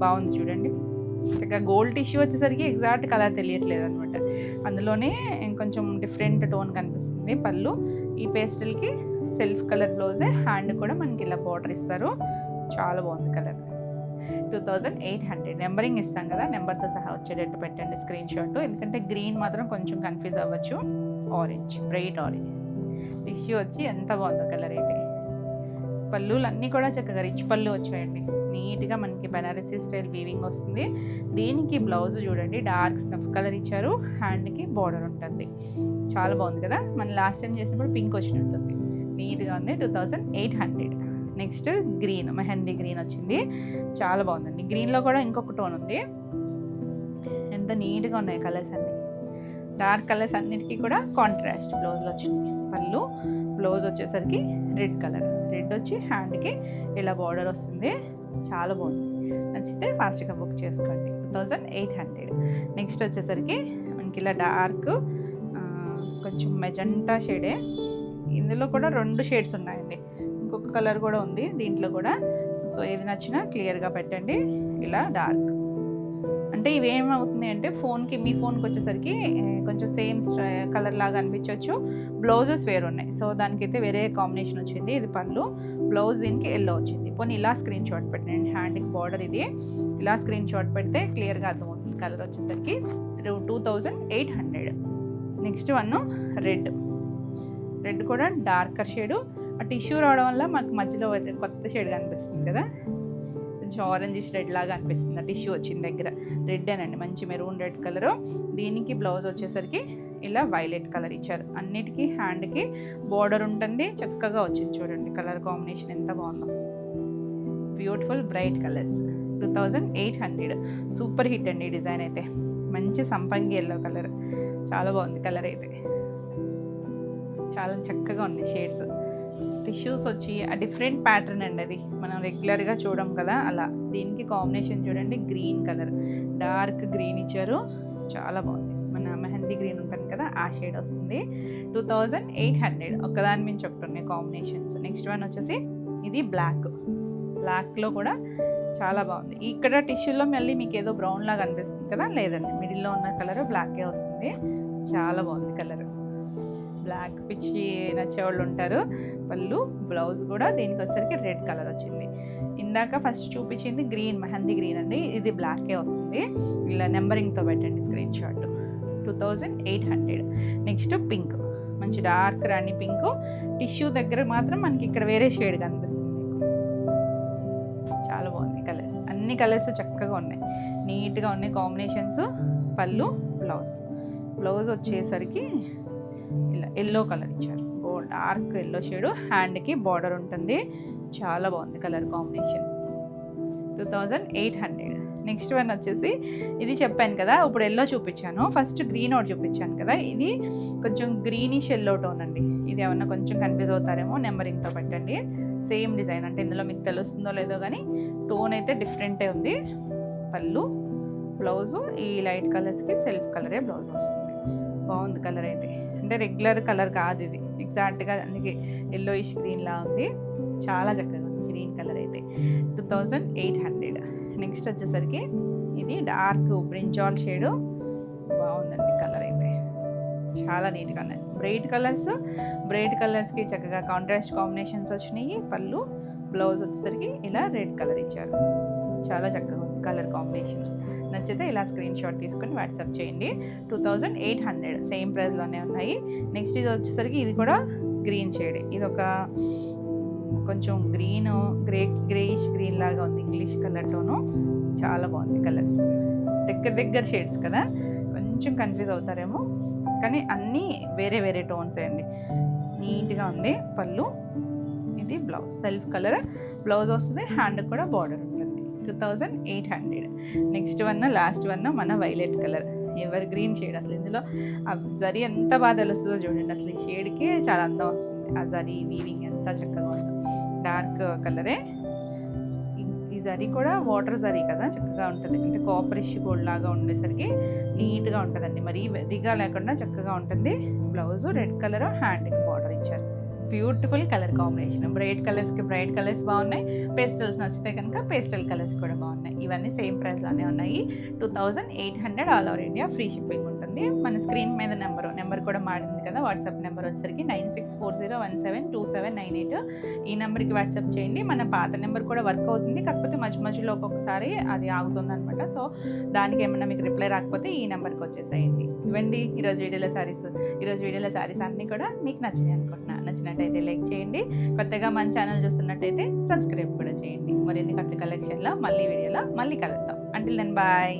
బాగుంది చూడండి. ఇక గోల్డ్ టిష్యూ వచ్చేసరికి ఎగ్జాక్ట్ కలర్ తెలియట్లేదు అనమాట, అందులోనే కొంచెం డిఫరెంట్ టోన్ కనిపిస్తుంది. పళ్ళు ఈ పేస్టల్కి సెల్ఫ్ కలర్ బ్లౌజే, హ్యాండ్ కూడా మనకి ఇలా బార్డర్ ఇస్తారు. చాలా బాగుంది కలర్. 2800. నెంబరింగ్ ఇస్తాం కదా, నెంబర్తో సహా వచ్చేటట్టు పెట్టండి స్క్రీన్ షాట్, ఎందుకంటే గ్రీన్ మాత్రం కొంచెం కన్ఫ్యూజ్ అవ్వచ్చు. ఆరెంజ్, బ్రైట్ ఆరెంజ్ టిష్యూ వచ్చి ఎంత బాగుందో కలర్ అయితే. పళ్ళులు అన్నీ కూడా చక్కగా రిచ్ పళ్ళు వచ్చాయండి. నీట్గా మనకి బనారసీ స్టైల్ వీవింగ్ వస్తుంది. దీనికి బ్లౌజ్ చూడండి, డార్క్ స్నఫ్ కలర్ ఇచ్చారు. హ్యాండ్కి బార్డర్ ఉంటుంది. చాలా బాగుంది కదా. మనం లాస్ట్ టైం చేసినప్పుడు పింక్ వచ్చినట్టుంది, నీట్గా ఉంది. 2800. నెక్స్ట్ గ్రీన్, మెహందీ గ్రీన్ వచ్చింది. చాలా బాగుందండి. గ్రీన్లో కూడా ఇంకొక టోన్ ఉంది. ఎంత నీట్గా ఉన్నాయి కలర్స్ అన్నీ. డార్క్ కలర్స్ అన్నిటికీ కూడా కాంట్రాస్ట్ బ్లౌజ్లో వచ్చింది. పళ్ళు బ్లౌజ్ వచ్చేసరికి రెడ్ కలర్, రెడ్ వచ్చి హ్యాండ్కి ఇలా బార్డర్ వస్తుంది. చాలా బాగుంది. నచ్చితే ఫాస్ట్గా బుక్ చేసుకోండి. 2800. నెక్స్ట్ వచ్చేసరికి మనకి ఇలా డార్క్ కొంచెం మెజెంటా షేడే. ఇందులో కూడా 2 షేడ్స్ ఉన్నాయండి, ఇంకొక కలర్ కూడా ఉంది దీంట్లో కూడా. సో ఏది నచ్చినా క్లియర్గా పెట్టండి. ఇలా డార్క్ అంటే ఇవి ఏమవుతుంది అంటే ఫోన్కి, మీ ఫోన్కి వచ్చేసరికి కొంచెం సేమ్ కలర్ లాగా అనిపించవచ్చు. బ్లౌజెస్ వేరు ఉన్నాయి, సో దానికైతే వేరే కాంబినేషన్ వచ్చింది. ఇది పళ్ళు, బ్లౌజ్ దీనికి ఎల్లో వచ్చింది. పోనీ ఇలా స్క్రీన్ షాట్ పెట్టండి, హ్యాండ్కి బార్డర్ ఇది. ఇలా స్క్రీన్ షాట్ పెడితే క్లియర్గా అర్థమవుతుంది. కలర్ వచ్చేసరికి 2800. Next one red. రెడ్ కూడా డార్కర్ షేడు. ఆ టిష్యూ రావడం వల్ల మాకు మధ్యలో కొత్త షేడ్ కనిపిస్తుంది కదా, కొంచెం ఆరెంజ్ రెడ్ లాగా అనిపిస్తుంది. ఆ టిష్యూ వచ్చిన దగ్గర రెడ్ అనండి, మంచి మెరూన్ రెడ్ కలరు. దీనికి బ్లౌజ్ వచ్చేసరికి ఇలా వైలెట్ కలర్ ఇచ్చారు. అన్నిటికీ హ్యాండ్కి బార్డర్ ఉంటుంది. చక్కగా వచ్చింది చూడండి, కలర్ కాంబినేషన్ ఎంత బాగుందో. Beautiful bright colours. 2800. Super hit అండి ఈ డిజైన్ అయితే. మంచి సంపంగి ఎల్లో కలర్, చాలా బాగుంది కలర్ అయితే. చాలా చక్కగా ఉంది షేడ్స్. టిష్యూస్ వచ్చి ఆ డిఫరెంట్ ప్యాటర్న్ అండి, అది మనం రెగ్యులర్గా చూడం కదా అలా. దీనికి కాంబినేషన్ చూడండి, గ్రీన్ కలర్, డార్క్ గ్రీన్ ఇచ్చారు. చాలా బాగుంది. మన మెహందీ గ్రీన్ ఉంటుంది కదా, ఆ షేడ్ వస్తుంది. 2800. ఒకదాని మించి ఒకటి ఉన్నాయి కాంబినేషన్స్. నెక్స్ట్ వన్ వచ్చేసి ఇది బ్లాక్. బ్లాక్లో కూడా చాలా బాగుంది. ఇక్కడ టిష్యూలో మళ్ళీ మీకు ఏదో బ్రౌన్ లాగా అనిపిస్తుంది కదా, లేదండి, మిడిల్లో ఉన్న కలర్ బ్లాకే వస్తుంది. చాలా బాగుంది కలర్. బ్లాక్ పిచ్చి నచ్చేవాళ్ళు ఉంటారు. పళ్ళు బ్లౌజ్ కూడా దీనికి వచ్చేసరికి రెడ్ కలర్ వచ్చింది. ఇందాక ఫస్ట్ చూపించింది గ్రీన్, మెహందీ గ్రీన్ అండి, ఇది బ్లాకే వస్తుంది. ఇలా నెంబరింగ్తో పెట్టండి స్క్రీన్ షాట్. 2800. నెక్స్ట్ పింక్, మంచి డార్క్ రాణి పింక్. టిష్యూ దగ్గర మాత్రం మనకి ఇక్కడ వేరే షేడ్ కనిపిస్తుంది. చాలా బాగుంది కలర్స్, అన్ని కలర్స్ చక్కగా ఉన్నాయి, నీట్గా ఉన్నాయి కాంబినేషన్స్. పళ్ళు బ్లౌజ్, బ్లౌజ్ వచ్చేసరికి ఇలా ఎల్లో కలర్ ఇచ్చారు, డార్క్ ఎల్లో షేడు. హ్యాండ్కి బార్డర్ ఉంటుంది. చాలా బాగుంది కలర్ కాంబినేషన్. 2800. నెక్స్ట్ వన్ వచ్చేసి ఇది చెప్పాను కదా, ఇప్పుడు ఎల్లో చూపించాను. ఫస్ట్ గ్రీన్ ఒకటి చూపించాను కదా, ఇది కొంచెం గ్రీనిష్ ఎల్లో టోన్ అండి. ఇది ఏమన్నా కొంచెం కన్ఫ్యూజ్ అవుతారేమో, నెంబరింగ్తో పెట్టండి. సేమ్ డిజైన్, అంటే ఇందులో మీకు తెలుస్తుందో లేదో కానీ టోన్ అయితే డిఫరెంటే ఉంది. పళ్ళు బ్లౌజు ఈ లైట్ కలర్స్కి సెల్ఫ్ కలరే బ్లౌజ్ వస్తుంది. బాగుంది కలర్ అయితే, అంటే రెగ్యులర్ కలర్ కాదు ఇది, ఎగ్జాక్ట్గా అందుకే ఎల్లోయిష్ గ్రీన్లా ఉంది. చాలా చక్కగా ఉంది గ్రీన్ కలర్ అయితే. 2800. నెక్స్ట్ వచ్చేసరికి ఇది డార్క్ బ్రింజాల్ షేడు. బాగుందండి కలర్ అయితే, చాలా నీట్గా ఉన్నాయి. బ్రైట్ కలర్స్కి చక్కగా కాంట్రాస్ట్ కాంబినేషన్స్ వచ్చినాయి. పళ్ళు బ్లౌజ్ వచ్చేసరికి ఇలా రెడ్ కలర్ ఇచ్చారు. చాలా చక్కగా ఉంది. Colour combination. నచ్చితే ఇలా స్క్రీన్ షాట్ తీసుకొని వాట్సాప్ చేయండి. 2800 సేమ్ ప్రైస్లోనే ఉన్నాయి. నెక్స్ట్ ఇది వచ్చేసరికి ఇది కూడా గ్రీన్ షేడ్. ఇది ఒక కొంచెం గ్రేయిష్ గ్రీన్ లాగా ఉంది, ఇంగ్లీష్ కలర్ టోను. చాలా బాగుంది కలర్స్, దగ్గర షేడ్స్ కదా, కొంచెం కన్ఫ్యూజ్ అవుతారేమో, కానీ అన్నీ వేరే వేరే టోన్స్ అండి. నీట్గా ఉంది పళ్ళు. ఇది బ్లౌజ్, సెల్ఫ్ కలర్ బ్లౌజ్ వస్తుంది, హ్యాండ్ కూడా బార్డర్ ఉంటుంది. 2800. నెక్స్ట్ వన్, లాస్ట్ వన్ మన violet colour, ever green shade. అసలు ఇందులో ఆ జరీ ఎంత బాగా తెలుస్తుందో చూడండి. అసలు ఈ షేడ్కే చాలా అందం వస్తుంది. ఆ జరీ వీవింగ్ ఎంత చక్కగా ఉందో. డార్క్ కలరే. ఈ జరీ కూడా వాటర్ జరీ కదా, చక్కగా ఉంటుంది. అంటే కాపరిష్ గోల్డ్ లాగా ఉండేసరికి నీట్గా ఉంటుందండి. మరీ వెర్రిగా లేకుండా చక్కగా ఉంటుంది. బ్లౌజ్ రెడ్ కలర్, హ్యాండ్కి బార్డర్ ఇచ్చారు. Beautiful colour combination. బ్రైట్ కలర్స్కి బ్రైట్ కలర్స్ బాగున్నాయి. పేస్టల్స్ నచ్చితే కనుక పేస్టల్ కలర్స్ కూడా బాగున్నాయి. ఇవన్నీ సేమ్ ప్రైస్లోనే ఉన్నాయి. 2800 all over India, free shipping ఉంటుంది. మన స్క్రీన్ మీద నెంబర్ కూడా మారింది కదా, వాట్సాప్ నెంబర్ వచ్చేసరికి 9640172798. ఈ నెంబర్కి వాట్సాప్ చేయండి. మన పాత నెంబర్ కూడా వర్క్ అవుతుంది, కాకపోతే మధ్యలో ఒక్కొక్కసారి అది ఆగుతుంది అనమాట. సో దానికి ఏమన్నా మీకు రిప్లై రాకపోతే ఈ నెంబర్కి వచ్చేసేయండి. ఇవ్వండి ఈరోజు వీడియోలో శారీస్ అన్నీ కూడా మీకు నచ్చినాయి అనుకుంటున్నా. నచ్చినట్టయితే లైక్ చేయండి. కొత్తగా మన ఛానల్ చూస్తున్నట్టయితే సబ్స్క్రైబ్ కూడా చేయండి. మరిన్ని కొత్త కలెక్షన్లో వీడియోలో మళ్ళీ కలుద్దాం. Until then bye.